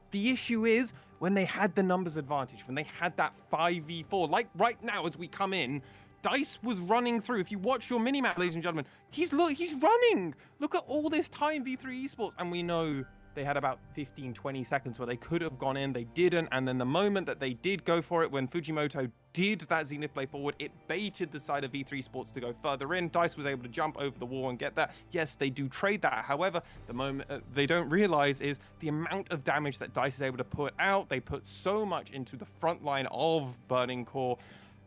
The issue is when they had the numbers advantage, when they had that 5v4, like right now as we come in, Dice was running through. If you watch your minimap, ladies and gentlemen, he's running. Look at all this time V3 Esports, and we know they had about 15-20 seconds where they could have gone in, they didn't, and then the moment that they did go for it, when Fujimoto did that Zenith play forward, it baited the side of V3 Sports to go further in. Dice was able to jump over the wall and get that. Yes, they do trade that. However, the moment they don't realize is the amount of damage that Dice is able to put out. They put so much into the front line of Burning Core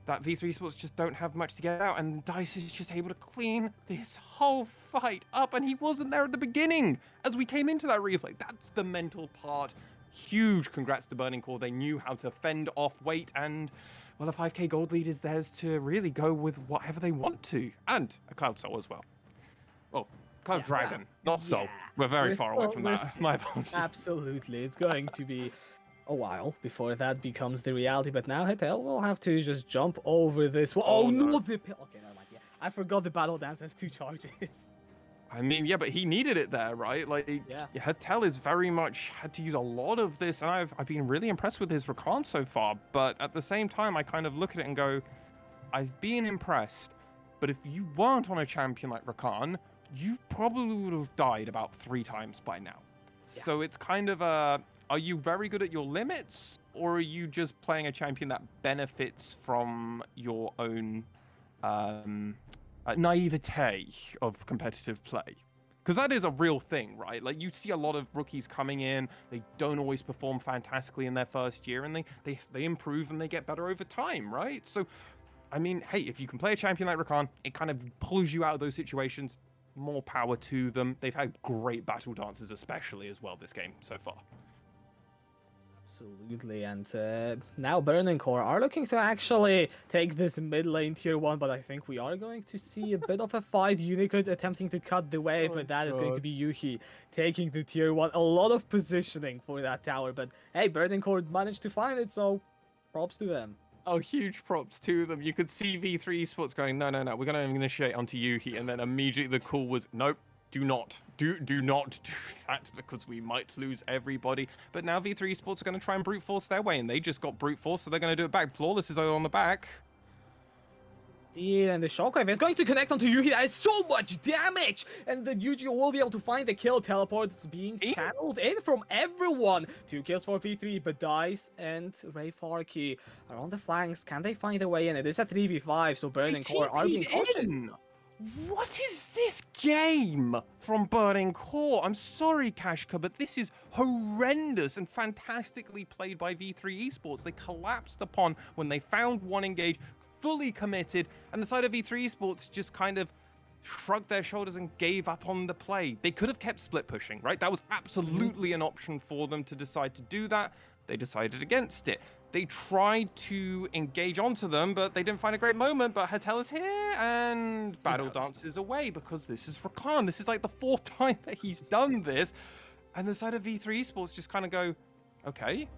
that V3 Sports just don't have much to get out, and Dice is just able to clean this whole fight up, and he wasn't there at the beginning as we came into that replay. That's the mental part. Huge congrats to Burning Core. They knew how to fend off weight, and well, the 5k gold lead is theirs to really go with whatever they want to, and a Cloud Soul as well. Oh, Cloud Dragon, not Soul. We're very far away from that. My apologies. Absolutely, it's going to be a while before that becomes the reality, but now Hetel will have to just jump over this. Oh no, the pill. Okay, never mind. Yeah, I forgot the battle dance has 2 charges. I mean, yeah, but he needed it there, right? Like, Hetel is very much had to use a lot of this, and I've been really impressed with his Rakan so far. But at the same time, I kind of look at it and go, I've been impressed, but if you weren't on a champion like Rakan, you probably would have died about 3 times by now. Yeah. So it's kind of a, are you very good at your limits, or are you just playing a champion that benefits from your own naivete of competitive play? Because that is a real thing, right? Like, you see a lot of rookies coming in, they don't always perform fantastically in their first year, and they improve and they get better over time, right? So, I mean, hey, if you can play a champion like Rakan, it kind of pulls you out of those situations. More power to them. They've had great battle dances, especially as well this game so far. Absolutely, and now Burning Core are looking to actually take this mid lane tier 1, but I think we are going to see a bit of a fight. Unica attempting to cut the wave, but that is going to be Yuhi taking the tier 1. A lot of positioning for that tower, but hey, Burning Core managed to find it, so props to them. Oh, huge props to them. You could see V3 Esports going, no, we're going to initiate onto Yuhi, and then immediately the call was, nope. Do not do that because we might lose everybody. But now V3 Esports are going to try and brute force their way, and they just got brute force, so they're going to do it back. Flawless is on the back. And the Shockwave is going to connect onto Yuhi. That is so much damage! And the Yuji will be able to find the kill. Teleports being channeled in from everyone. 2 kills for V3, but Dice and Ray Farkey are on the flanks. Can they find a way in? It is a 3v5, so Burning Core are being cautious. What is this game from Burning Core? I'm sorry, Kashka, but this is horrendous and fantastically played by V3 Esports. They collapsed upon when they found one engage, fully committed, and the side of V3 Esports just kind of shrugged their shoulders and gave up on the play. They could have kept split pushing, right? That was absolutely an option for them to decide to do that. They decided against it. They tried to engage onto them, but they didn't find a great moment. But Hetel is here, and Battle Dance is away because this is Rakan. This is like the 4th time that he's done this. And the side of V3 Esports just kind of go, okay,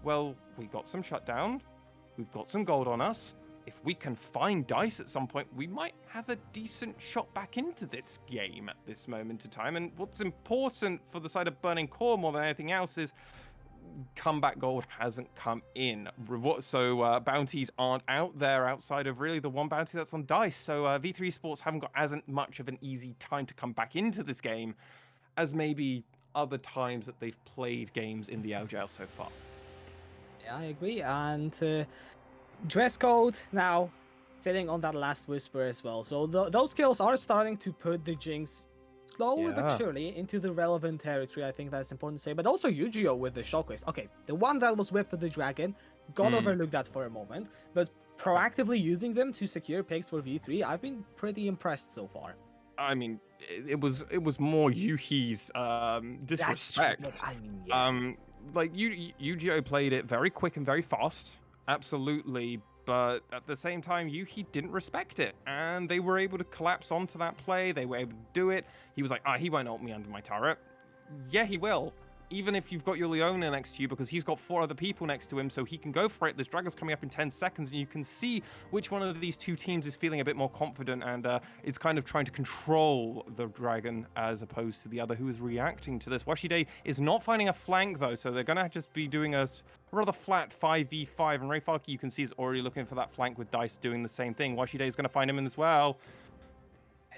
well, we got some shutdown. We've got some gold on us. if we can find Dice at some point, we might have a decent shot back into this game at this moment in time. And what's important for the side of Burning Core more than anything else is comeback gold hasn't come in. So bounties aren't out there outside of really the one bounty that's on Dice. So V3 Esports haven't got as much of an easy time to come back into this game as maybe other times that they've played games in the LJL so far. Yeah, I agree. And dress code now sitting on that last whisper as well. So those kills are starting to put the Jinx slowly but Yeah. surely into the relevant territory. I think that's important to say. But also Yu-Gi-Oh with the shockwaves. Okay, the one that was with the dragon, got overlooked that for a moment. But proactively using them to secure picks for V3, I've been pretty impressed so far. I mean, it was more Yuhi's disrespect. That's true, but I mean, yeah. Like Yu-Gi-Oh played it very quick and very fast, absolutely. But at the same time, Yuhi didn't respect it, and they were able to collapse onto that play. They were able to do it. He was like, he won't ult me under my turret. Yeah, he will. Even if you've got your Leona next to you, because he's got 4 other people next to him, so he can go for it. This dragon's coming up in 10 seconds, and you can see which one of these two teams is feeling a bit more confident, and it's kind of trying to control the dragon as opposed to the other who is reacting to this. Washide is not finding a flank, though, so they're going to just be doing a rather flat 5v5, and Rayfarki, you can see, is already looking for that flank with Dice doing the same thing. Washide is going to find him in as well.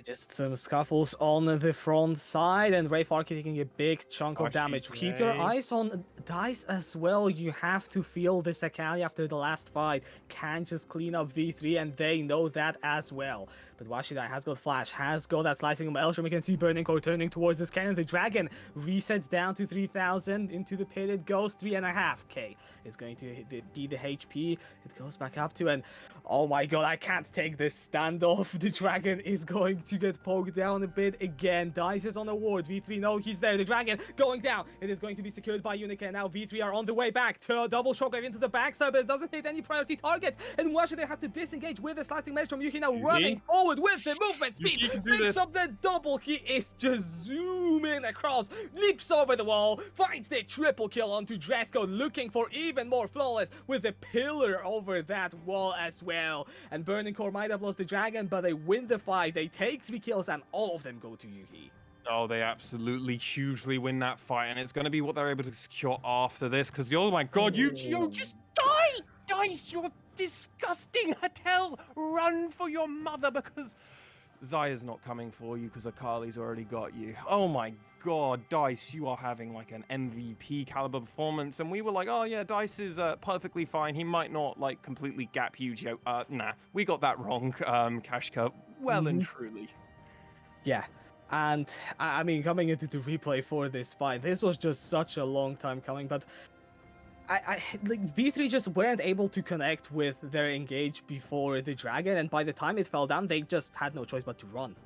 Just some scuffles on the front side, and Rayfarki taking a big chunk of damage. Keep your eyes on Dice as well. You have to feel this Akali after the last fight. Can't just clean up V3, and they know that as well. But Washidai has got Flash, has got that slicing of Elsham. We can see Burning Core turning towards this cannon. The Dragon resets down to 3,000. Into the pit it goes. 3.5k is going to be the HP. It goes back up to, and oh my god, I can't take this standoff. The Dragon is going to get poked down a bit again. Dice is on the ward. V3, no, he's there. The Dragon going down. It is going to be secured by Unica. Now V3 are on the way back. Double shockwave into the backside, but it doesn't hit any priority targets. And Washington has to disengage with the slicing mesh from Yuki. Now running forward with the movement speed. Picks up the double. He is just zooming across. Leaps over the wall. Finds the triple kill onto Dresco. Looking for even more flawless with the pillar over that wall as well. And Burning Core might have lost the Dragon, but they win the fight. They take 3 kills, and all of them go to Yuhi. Oh, they absolutely hugely win that fight, and it's going to be what they're able to secure after this, because, oh my god, Yu-Gi-Oh! Just die! Dice, you're disgusting! Hatel, run for your mother, because Zaya's not coming for you, because Akali's already got you. Oh my god, Dice, you are having like an MVP caliber performance, and we were like, oh yeah, Dice is perfectly fine. He might not like completely gap Yu-Gi-Oh! Nah, we got that wrong, Kashka, well and truly. Yeah. And I mean, coming into the replay for this fight, this was just such a long time coming, but I like V3 just weren't able to connect with their engage before the Dragon, and by the time it fell down, they just had no choice but to run.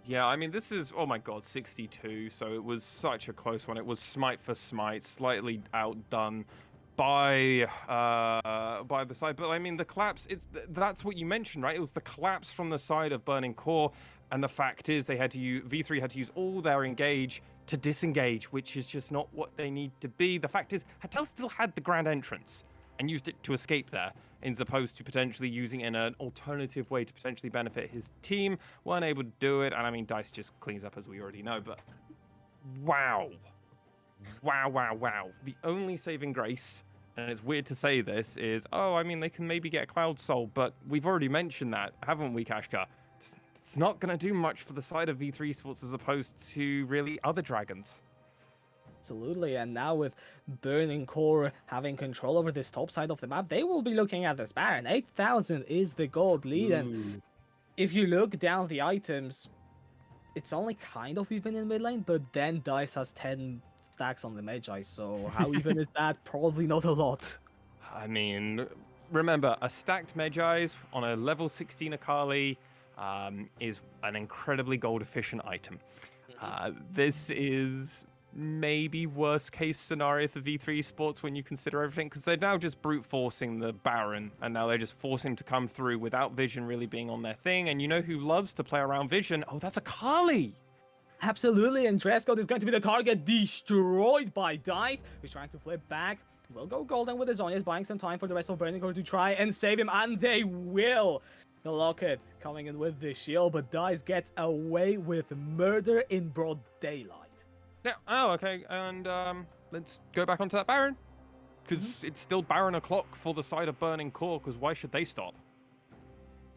Yeah, I mean, this is, oh my god, 62, so it was such a close one. It was smite for smite, slightly outdone by the side, but I mean, the collapse, that's what you mentioned, right? It was the collapse from the side of Burning Core, and the fact is they had to use, V3 had to use all their engage to disengage, which is just not what they need to be. The fact is, Hatel still had the grand entrance and used it to escape there, as opposed to potentially using it in an alternative way to potentially benefit his team. Weren't able to do it, and I mean, Dice just cleans up as we already know, but wow. The only saving grace, and it's weird to say this, is, oh, I mean, they can maybe get a Cloud Soul, but we've already mentioned that, haven't we, Kashka? It's not going to do much for the side of V3 Esports as opposed to really other dragons. Absolutely, and now with Burning Core having control over this top side of the map, they will be looking at this Baron. 8,000 is the gold lead, and if you look down the items, it's only kind of even in mid lane, but then Dice has 10 stacks on the Magi, so how even is that? Probably not a lot. I mean, remember, a stacked Magi's on a level 16 Akali is an incredibly gold efficient item. This is maybe worst case scenario for V3 Esports when you consider everything, because they're now just brute forcing the Baron, and now they're just forcing him to come through without Vision really being on their thing. And you know who loves to play around Vision? Oh, that's Akali! Absolutely, and Dresco is going to be the target, destroyed by Dice, who's trying to flip back. will go golden with the Zhonya's, buying some time for the rest of Burning Core to try and save him, and they will. The Locket coming in with the shield, but Dice gets away with murder in broad daylight. Yeah. Oh, okay. And let's go back onto that Baron, because it's still Baron o'clock for the side of Burning Core. Because why should they stop?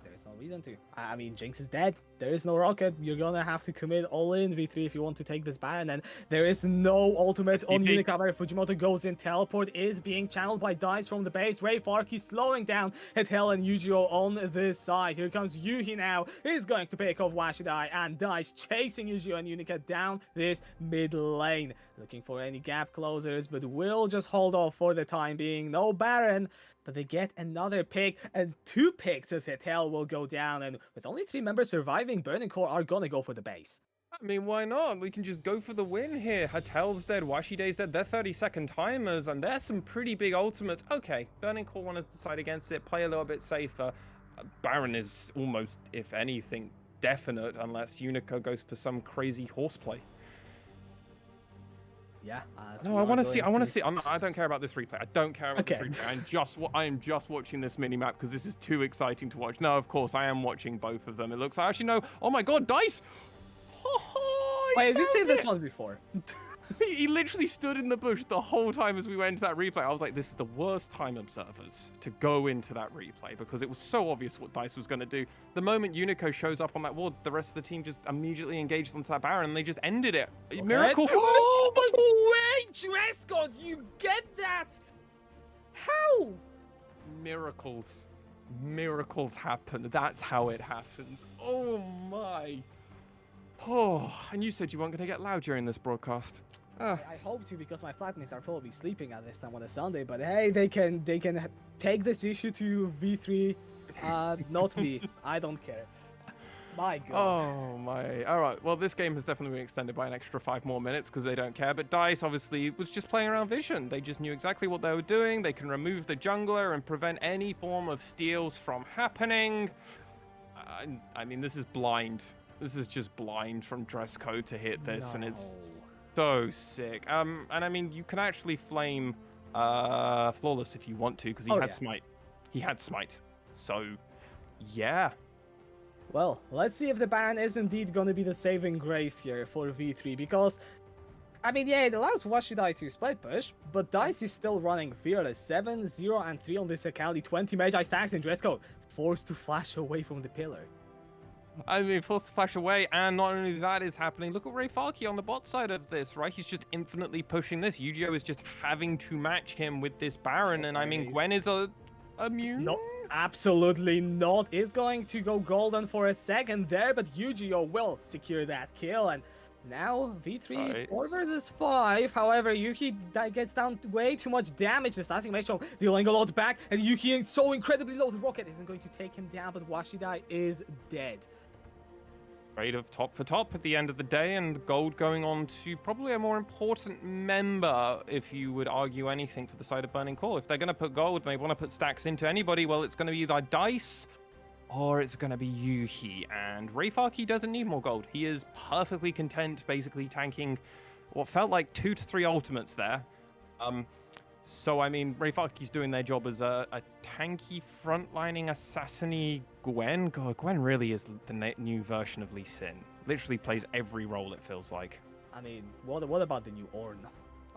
There's no reason to. I mean, Jinx is dead. There is no rocket. You're gonna have to commit all in V3 if you want to take this Baron. And there is no ultimate on SCP. Unica where Fujimoto goes in. Teleport is being channeled by Dice from the base. Ray Farkey slowing down Hetel and Yu-Gi-Oh on this side. Here comes Yuhi now. He's going to pick off Washidai, and Dice chasing Yu-Gi-Oh and Unica down this mid lane. Looking for any gap closers, but will just hold off for the time being. No Baron. But they get another pick, and 2 picks as Hetel will go down. And with only 3 members surviving, Burning Core are gonna go for the base. I mean, why not? We can just go for the win here. Hatel's dead, Washide's dead. They're 30-second timers, and there's some pretty big ultimates. Okay, Burning Core want to decide against it, play a little bit safer. Baron is almost, if anything, definite, unless Unico goes for some crazy horseplay. Yeah. No, I want to see. I don't care about this replay. I don't care about this replay. I am just watching this mini map because this is too exciting to watch. No, of course I am watching both of them. It looks. I actually know. Oh my God, Dice! Wait, you've seen this one before. He literally stood in the bush the whole time as we went into that replay. I was like, this is the worst time observers to go into that replay because it was so obvious what Dice was going to do. The moment Unico shows up on that ward, the rest of the team just immediately engaged onto that Baron and they just ended it. Okay. Miracle! Oh my! Wait, Drescott, you get that? How? Miracles. Miracles happen. That's how it happens. Oh my. Oh, and you said you weren't going to get loud during this broadcast. I hope to, because my flatmates are probably sleeping at this time on a Sunday. But hey, they can take this issue to V3. Not me. I don't care. My God. Oh my. All right. Well, this game has definitely been extended by an extra 5 more minutes because they don't care. But DICE obviously was just playing around Vision. They just knew exactly what they were doing. They can remove the jungler and prevent any form of steals from happening. I mean, this is blind. This is just blind from Drescott to hit this, and it's so sick. And I mean, you can actually flame Flawless if you want to, because he had Smite. He had Smite. So, yeah. Well, let's see if the Baron is indeed going to be the saving grace here for V3, because, I mean, yeah, it allows Washidai to split push, but DICE is still running Fearless. 7, 0, and 3 on this account. The 20 Magi stacks in Drescott, forced to flash away from the pillar. I mean, forced to flash away, and not only that is happening, look at Ray Farkey on the bot side of this, right? He's just infinitely pushing this. Yu-Gi-Oh is just having to match him with this Baron, and I mean, Gwen is immune? No, absolutely not. Is going to go golden for a second there, but Yu-Gi-Oh will secure that kill, and now V3 4 versus 5. However, Yuki gets down way too much damage. The Sassing Mage dealing a lot back, and Yuki is so incredibly low. The rocket isn't going to take him down, but Washidai is dead. Trade of top for top at the end of the day, and gold going on to probably a more important member, if you would argue anything, for the side of Burning Core. If they're going to put gold and they want to put stacks into anybody, well, it's going to be either DICE or it's going to be Yuhi. And Ray Farkey doesn't need more gold. He is perfectly content, basically tanking what felt like 2 to 3 ultimates there. So, I mean, Ray Farkey's doing their job as a tanky frontlining assassin-y Gwen. God, Gwen really is the new version of Lee Sin. Literally plays every role, it feels like. I mean, what about the new Ornn?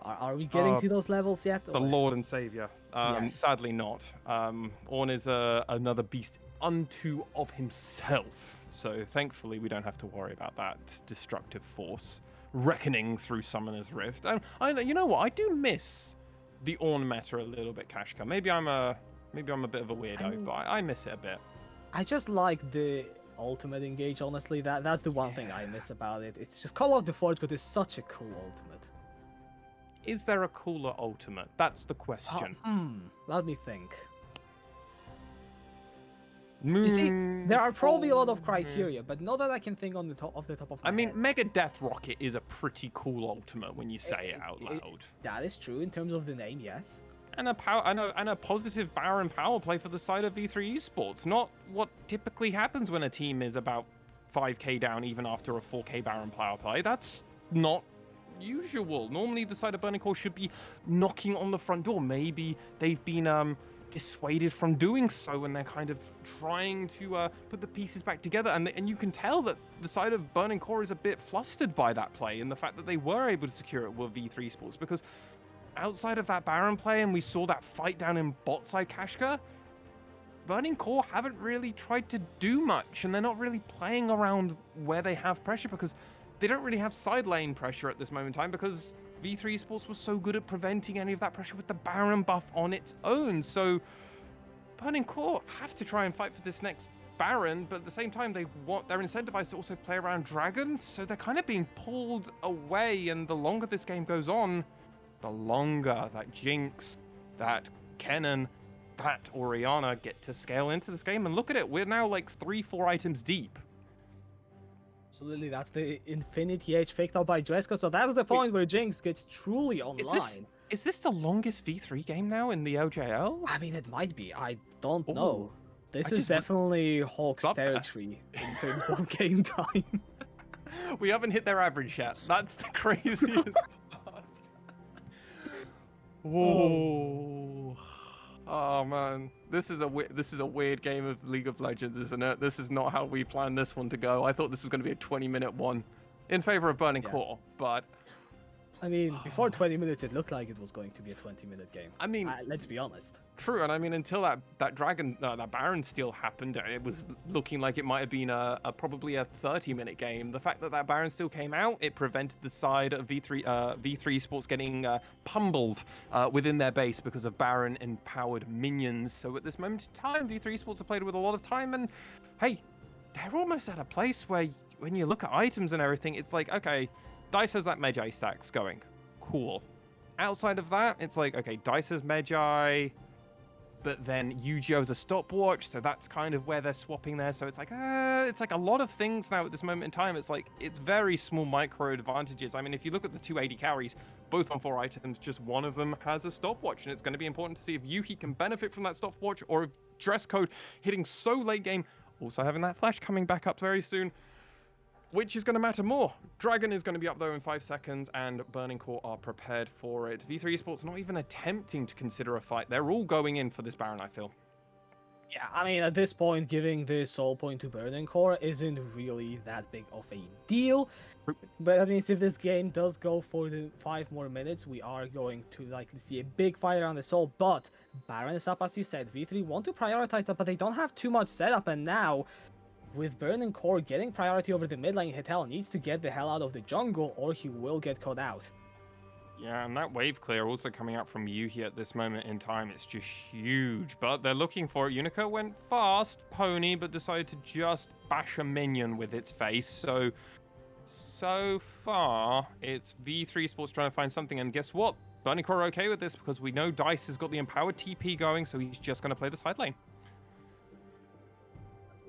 Are we getting to those levels yet? The Lord and Savior. Yes. Sadly not. Ornn is another beast unto of himself. So, thankfully, we don't have to worry about that destructive force reckoning through Summoner's Rift. And you know what? I do miss the Ornn meta a little bit, Kashka. Maybe I'm a bit of a weirdo, but I miss it a bit. I just like the ultimate engage, honestly. That's the one thing I miss about it. It's just Call of the Forge God is such a cool ultimate. Is there a cooler ultimate? That's the question. Let me think. You see, there are probably a lot of criteria, but not that I can think on the top of my head. I mean, Mega Death Rocket is a pretty cool ultimate when you say it out loud. That is true in terms of the name, yes. And a positive Baron power play for the side of V3 Esports. Not what typically happens when a team is about 5k down even after a 4k Baron power play. That's not usual. Normally, the side of Burning Core should be knocking on the front door. Maybe they've been dissuaded from doing so, and they're kind of trying to put the pieces back together. And you can tell that the side of Burning Core is a bit flustered by that play and the fact that they were able to secure it with V3 Esports, because outside of that Baron play, and we saw that fight down in bot side Kashka, Burning Core haven't really tried to do much, and they're not really playing around where they have pressure, because they don't really have side lane pressure at this moment in time, because V3 Esports was so good at preventing any of that pressure with the Baron buff on its own. So Burning Core have to try and fight for this next Baron, but at the same time, they're incentivized to also play around Dragon, so they're kind of being pulled away, and the longer this game goes on, the longer that Jinx, that Kennen, that Orianna get to scale into this game. And look at it, we're now like 3-4 items deep. Absolutely, that's the Infinity Edge picked up by Dresco, so that's the point where Jinx gets truly online. Is this the longest V3 game now in the LJL? I mean, it might be. I don't know. Ooh. This is definitely Hawk's territory in terms of game time. We haven't hit their average yet. That's the craziest part. Whoa. Oh man, this is a weird game of League of Legends, isn't it? This is not how we planned this one to go. I thought this was going to be a 20-minute one in favor of Burning Core, but I mean, before 20 minutes, it looked like it was going to be a 20-minute game. I mean, let's be honest. True, and I mean, until that Baron steal happened, it was looking like it might have been probably a 30-minute game. The fact that Baron steal came out, it prevented the side of V3 Esports getting pummeled within their base because of Baron empowered minions. So at this moment in time, V3 Esports have played with a lot of time, and hey, they're almost at a place where when you look at items and everything, it's like, okay, Dice has that Magi stacks going. Cool. Outside of that, it's like, okay, Dice has Magi, but then Yu-Gi-Oh! Is a stopwatch, so that's kind of where they're swapping there. So it's like a lot of things now at this moment in time. It's like, it's very small micro advantages. I mean, if you look at the 280 carries, both on 4 items, just one of them has a stopwatch, and it's going to be important to see if Yuhi can benefit from that stopwatch, or if Dress Code hitting so late game, also having that flash coming back up very soon, which is going to matter more. Dragon is going to be up though in 5 seconds, and Burning Core are prepared for it. V3 Esports not even attempting to consider a fight. They're all going in for this Baron, I feel. Yeah, I mean, at this point, giving the soul point to Burning Core isn't really that big of a deal. But that means if this game does go for the 5 more minutes, we are going to likely see a big fight around the soul. But Baron is up, as you said. V3 want to prioritize that, but they don't have too much setup, and now with Burning Core getting priority over the mid lane, Hitel needs to get the hell out of the jungle, or he will get caught out. Yeah, and that wave clear also coming out from Yuhi at this moment in time. It's just huge, but they're looking for it. Unico went fast, Pony, but decided to just bash a minion with its face. So far, it's V3 Sports trying to find something, and guess what? Burning Core are okay with this, because we know Dice has got the empowered TP going, so he's just going to play the side lane.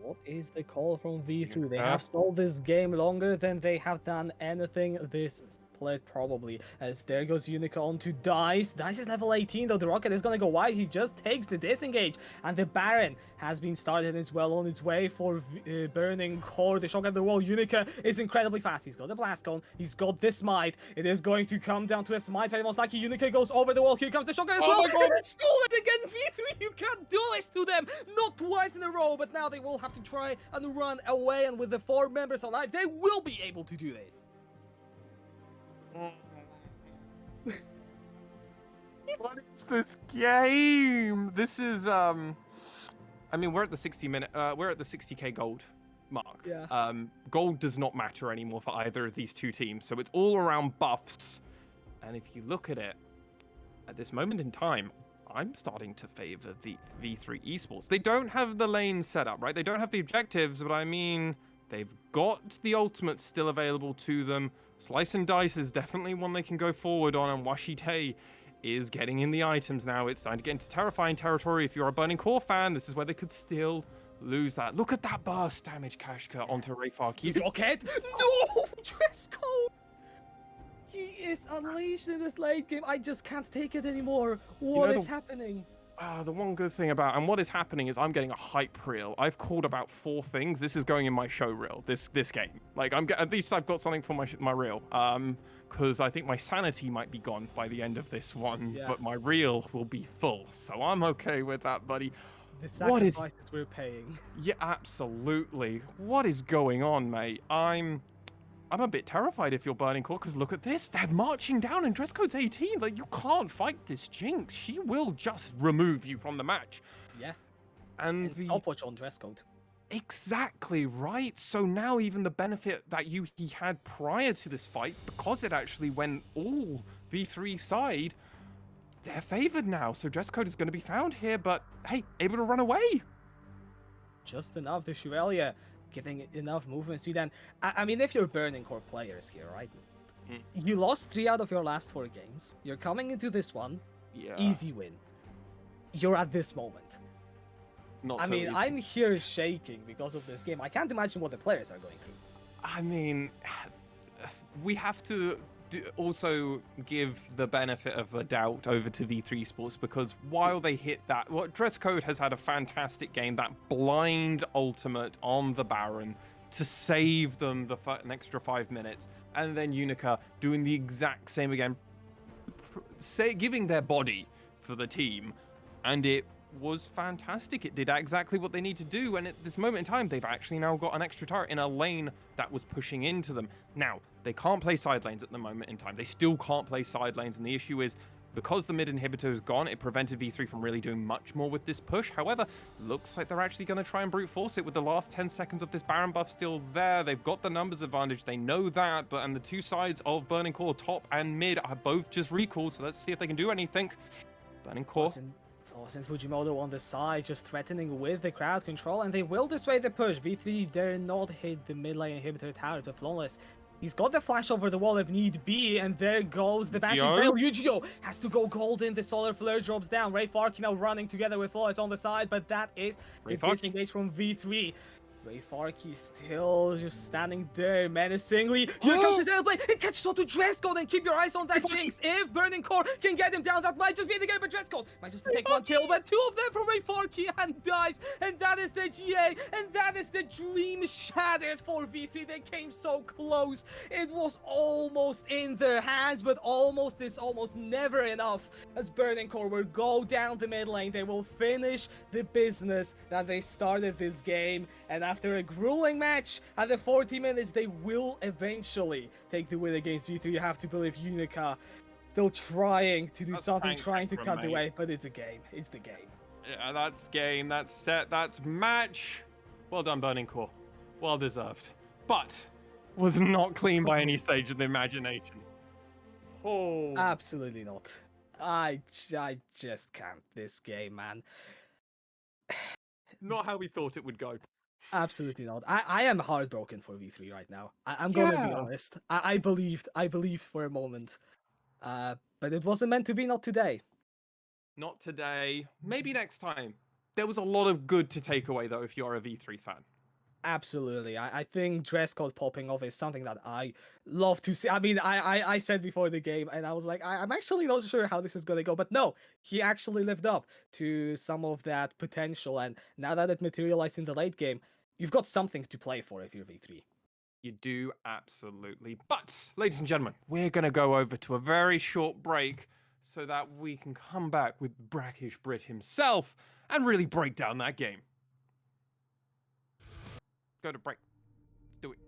What is the call from V3? They have stalled this game longer than they have done anything this split, probably. As there goes Unico on to Dice. Dice is level 18, though. The rocket is going to go wide. He just takes the disengage. And the Baron has been started, and it's well on its way for Burning Core. The shock at the wall. Unico is incredibly fast. He's got the blast cone. He's got the smite. It is going to come down to a smite. Most likely Unico goes over the wall. Here comes the shock as well. And it's stolen again. V3, you can't do this to them. Not twice in a row, but now they will have to try and run away. And with the 4 members alive, they will be able to do this. What is this game? This is I mean, we're at the 60k gold mark. Yeah. Gold does not matter anymore for either of these two teams, so it's all around buffs. And if you look at it, at this moment in time, I'm starting to favor the V3 Esports. They don't have the lane set up, right? They don't have the objectives, but I mean, they've got the ultimate still available to them. Slice and Dice is definitely one they can go forward on, and Washite is getting in the items now. It's starting to get into terrifying territory. If you're a Burning Core fan, this is where they could still lose that. Look at that burst damage, Kashka, onto Rayfarki. Rocket? No! Dresco! He is unleashed in this late game. I just can't take it anymore. What is happening? The one good thing about, and what is happening is I'm getting a hype reel. I've called about 4 things. This is going in my show reel, this game. Like, at least I've got something for my reel. because I think my sanity might be gone by the end of this one, Yeah. but my reel will be full. So I'm okay with that, buddy. The What is- sacrifices we're paying. Yeah, absolutely. What is going on, mate? I'm a bit terrified if you're Burning Core, because look at this. They're marching down and dress code's 18. Like, you can't fight this Jinx. She will just remove you from the match. Yeah. And And stopwatch on dress code. Exactly right. So now even the benefit that he had prior to this fight, because it actually went all V3 side, they're favored now. So dress code is going to be found here, but hey, able to run away. Just enough. The Shurelia giving it enough movement speed. And I mean, if you're Burning Core players here, right? You lost 3 out of your last 4 games. You're coming into this one. Yeah. Easy win. You're at this moment. Not I so mean, easy. I'm here shaking because of this game. I can't imagine what the players are going through. I mean, we have to also give the benefit of the doubt over to V3 Sports, because while they hit that, dress code has had a fantastic game, that blind ultimate on the Baron to save them an extra 5 minutes, and then Unica doing the exact same again, giving their body for the team, and it was fantastic. It did exactly what they need to do, and at this moment in time, they've actually now got an extra turret in a lane that was pushing into them. Now, they can't play side lanes at the moment in time. They still can't play side lanes, and the issue is, because the mid inhibitor is gone, it prevented V3 from really doing much more with this push. However, looks like they're actually going to try and brute force it with the last 10 seconds of this Baron buff still there. They've got the numbers advantage, they know that, and the two sides of Burning Core, top and mid, are both just recalled, so let's see if they can do anything. Burning Core. Since Fujimoto on the side, just threatening with the crowd control, and they will dissuade the push. V3 dare not hit the mid lane inhibitor tower to Flawless. He's got the flash over the wall if need be, and there goes the Banshee Veil. Yu-Gi-Oh! Has to go golden, the Solar Flare drops down. Ray Farky now running together with Flawless on the side, but that is the disengage from V3. Ray Farky still just standing there menacingly. Here comes his L-Blade. It catches onto Dress Code, and keep your eyes on that Jinx. If Burning Core can get him down, that might just be the game, but Dress Code might just take 1 kill, but 2 of them from Ray Farky and dies. And that is the GA, and that is the dream shattered for V3. They came so close. It was almost in their hands, but almost is almost never enough. As Burning Core will go down the mid lane, they will finish the business that they started this game. And after a grueling match at the 40 minutes, they will eventually take the win against V3. You have to believe Unica still trying to do something, trying to cut the way, but it's a game. It's the game. Yeah, that's game, that's set, that's match. Well done, Burning Core. Well deserved. But was not clean by any stage of the imagination. Oh. Absolutely not. I just can't this game, man. Not how we thought it would go. Absolutely not. I am heartbroken for V3 right now. I'm gonna be honest. I believed for a moment. But it wasn't meant to be, not today. Not today. Maybe next time. There was a lot of good to take away, though, if you're a V3 fan. Absolutely. I think dress code popping off is something that I love to see. I mean, I said before the game, and I was like, I'm actually not sure how this is going to go. But no, he actually lived up to some of that potential. And now that it materialized in the late game, you've got something to play for if you're V3. You do, absolutely. But, ladies and gentlemen, we're going to go over to a very short break so that we can come back with Brackish Brit himself and really break down that game. Go to break. Let's do it.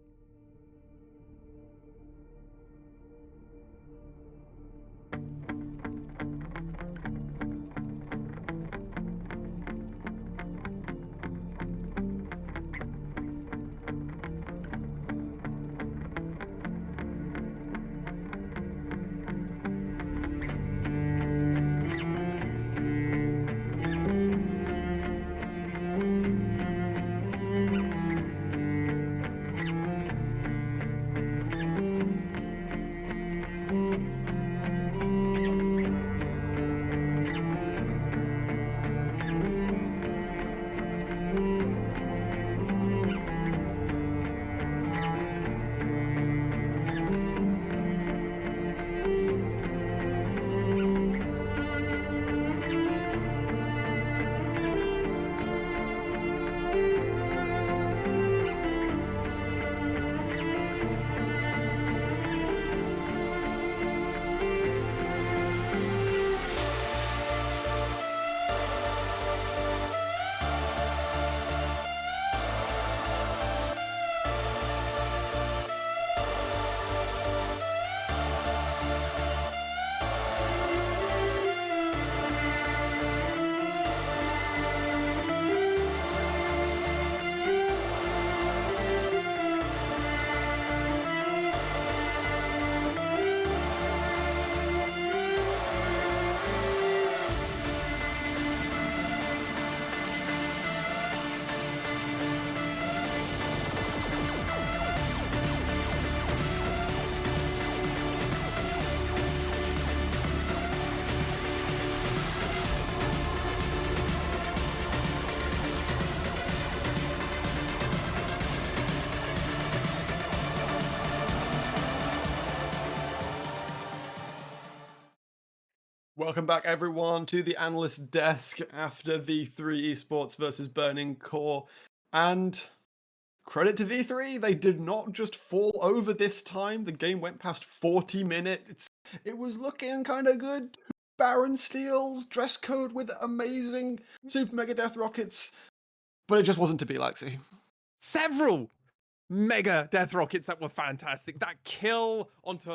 Welcome back, everyone, to the analyst desk after V3 Esports versus Burning Core. And credit to V3, they did not just fall over this time. The game went past 40 minutes. It was looking kind of good. Baron steals, dress code with amazing Super Mega Death Rockets, but it just wasn't to be, Lexi. Several mega death rockets that were fantastic. That kill onto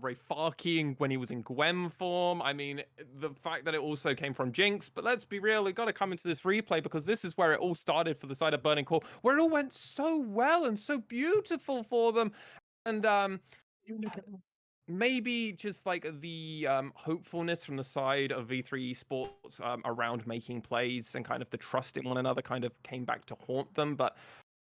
Ray Farking when he was in Gwen form. I mean, the fact that it also came from Jinx. But let's be real, we've got to come into this replay because this is where it all started for the side of Burning Core, where it all went so well and so beautiful for them. And maybe just like the hopefulness from the side of V3 Esports around making plays and kind of the trust in one another kind of came back to haunt them. But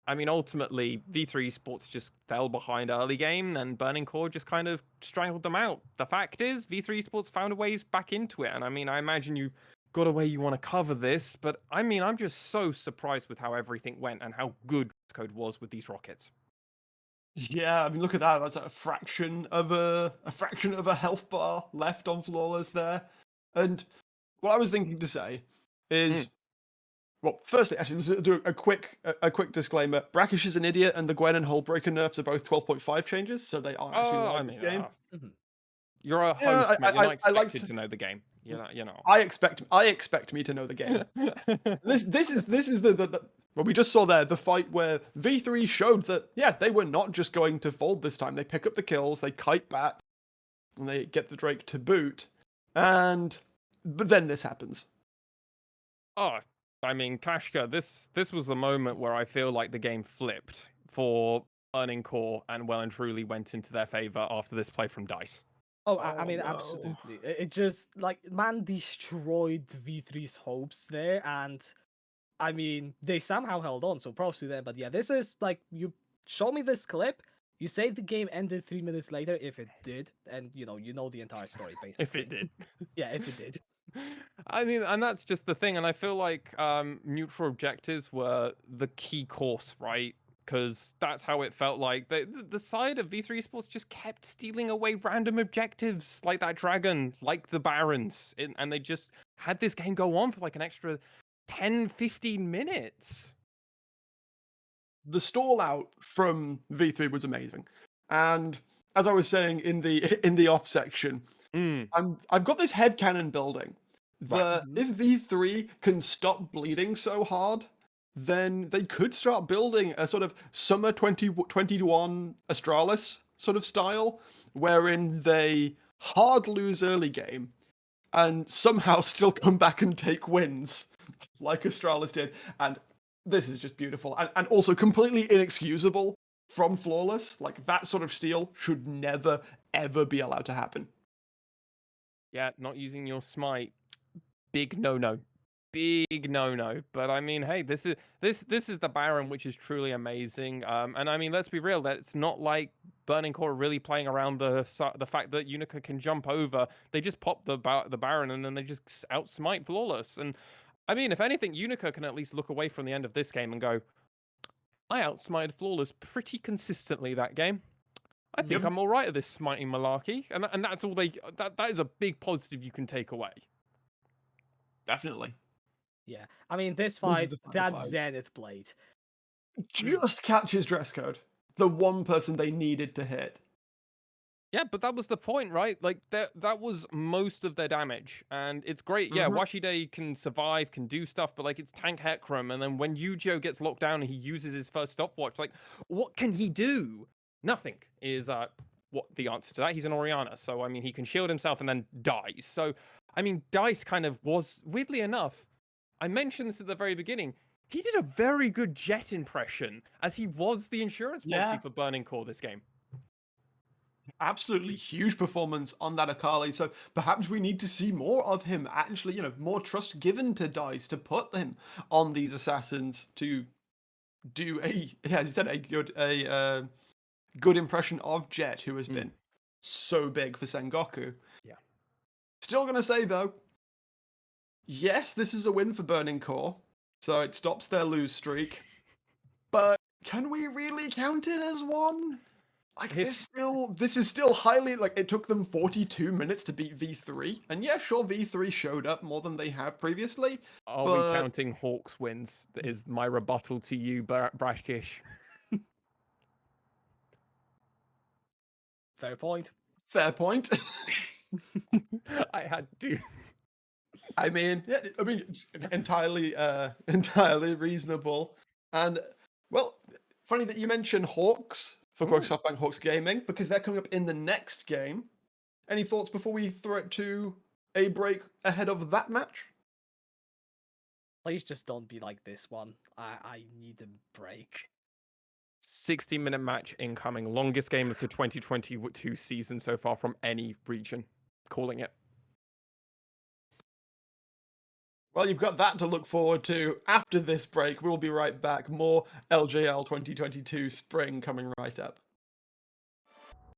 I mean, ultimately, V3 Esports just fell behind early game, and Burning Core just kind of strangled them out. The fact is, V3 Esports found a ways back into it, and I mean, I imagine you've got a way you want to cover this, but I mean, I'm just so surprised with how everything went and how good code was with these rockets. Yeah, I mean, look at that. That's a fraction of a health bar left on Flawless there. And what I was thinking to say is, well, firstly, actually, let's do a quick disclaimer. Brackish is an idiot, and the Gwen and Hullbreaker nerfs are both 12.5 changes, so they aren't actually live this game. You're a Yeah, host, mate. You're not I like expected to know the game. You know. I expect me to know the game. This is the what we just saw there, the fight where V3 showed that, yeah, they were not just going to fold this time. They pick up the kills, they kite back, and they get the Drake to boot. But then this happens. Oh, I mean, Kashka, this was the moment where I feel like the game flipped for Burning Core and well and truly went into their favor after this play from Dice. Oh, I mean, no. absolutely. It just, like, man destroyed V3's hopes there, and I mean, they somehow held on, so props to them. But yeah, this is, like, you show me this clip, you say the game ended 3 minutes later, if it did, and, you know the entire story, basically. If it did. Yeah, if it did. I mean, and that's just the thing, and I feel like neutral objectives were the key course, right? Because that's how it felt like. The side of V3 Sports just kept stealing away random objectives, like that dragon, like the Barons, and they just had this game go on for like an extra 10, 15 minutes. The stall out from V3 was amazing. And as I was saying in the off section, I've got this headcanon building that if V3 can stop bleeding so hard, then they could start building a sort of summer 2021 Astralis sort of style, wherein they hard lose early game and somehow still come back and take wins like Astralis did. And this is just beautiful and also completely inexcusable from Flawless. Like, that sort of steal should never, ever be allowed to happen. Yeah, not using your smite. Big no-no. Big no-no. But I mean, hey, this is the Baron, which is truly amazing. And I mean, let's be real, that's not like Burning Core really playing around the fact that Unica can jump over. They just pop the Baron and then they just outsmite Flawless. And I mean, if anything, Unica can at least look away from the end of this game and go, I outsmited Flawless pretty consistently that game. I think I'm all right at this smiting malarkey, and that's all that is a big positive you can take away. Definitely. Yeah, I mean, this fight, that Zenith blade just catches dress code. The one person they needed to hit. Yeah, but that was the point, right? Like that was most of their damage, and it's great. Yeah, Washide can survive, can do stuff, but like it's tank Hecarim, and then when Yu-Gi-Oh gets locked down and he uses his first stopwatch, like what can he do? Nothing is what the answer to that. He's an Oriana, so I mean he can shield himself and then dies. So I mean Dice kind of was, weirdly enough, I mentioned this at the very beginning. He did a very good Jet impression as he was the insurance policy for Burning Core this game. Absolutely huge performance on that Akali. So perhaps we need to see more of him. Actually, more trust given to Dice to put him on these assassins to do as you said, a good impression of Jet, who has been so big for Sengoku. Yeah. Still gonna say though, yes, this is a win for Burning Core, so it stops their lose streak. But can we really count it as one? Like His- this is still highly like it took them 42 minutes to beat V3. And yeah, sure, V3 showed up more than they have previously. Are we But counting Hawks wins? That is my rebuttal to you, Brashkish. Fair point. fair point. I had to. I mean, yeah, I mean, entirely, entirely reasonable. And well, funny that you mentioned Hawks for Ooh. SoftBank Hawks Gaming because they're coming up in the next game. Any thoughts before we throw it to a break ahead of that match? Please just don't be like this one. I need a break. 60-minute match incoming. Longest game of the 2022 season so far from any region. Calling it. Well, you've got that to look forward to after this break. We'll be right back. More LJL 2022 spring coming right up.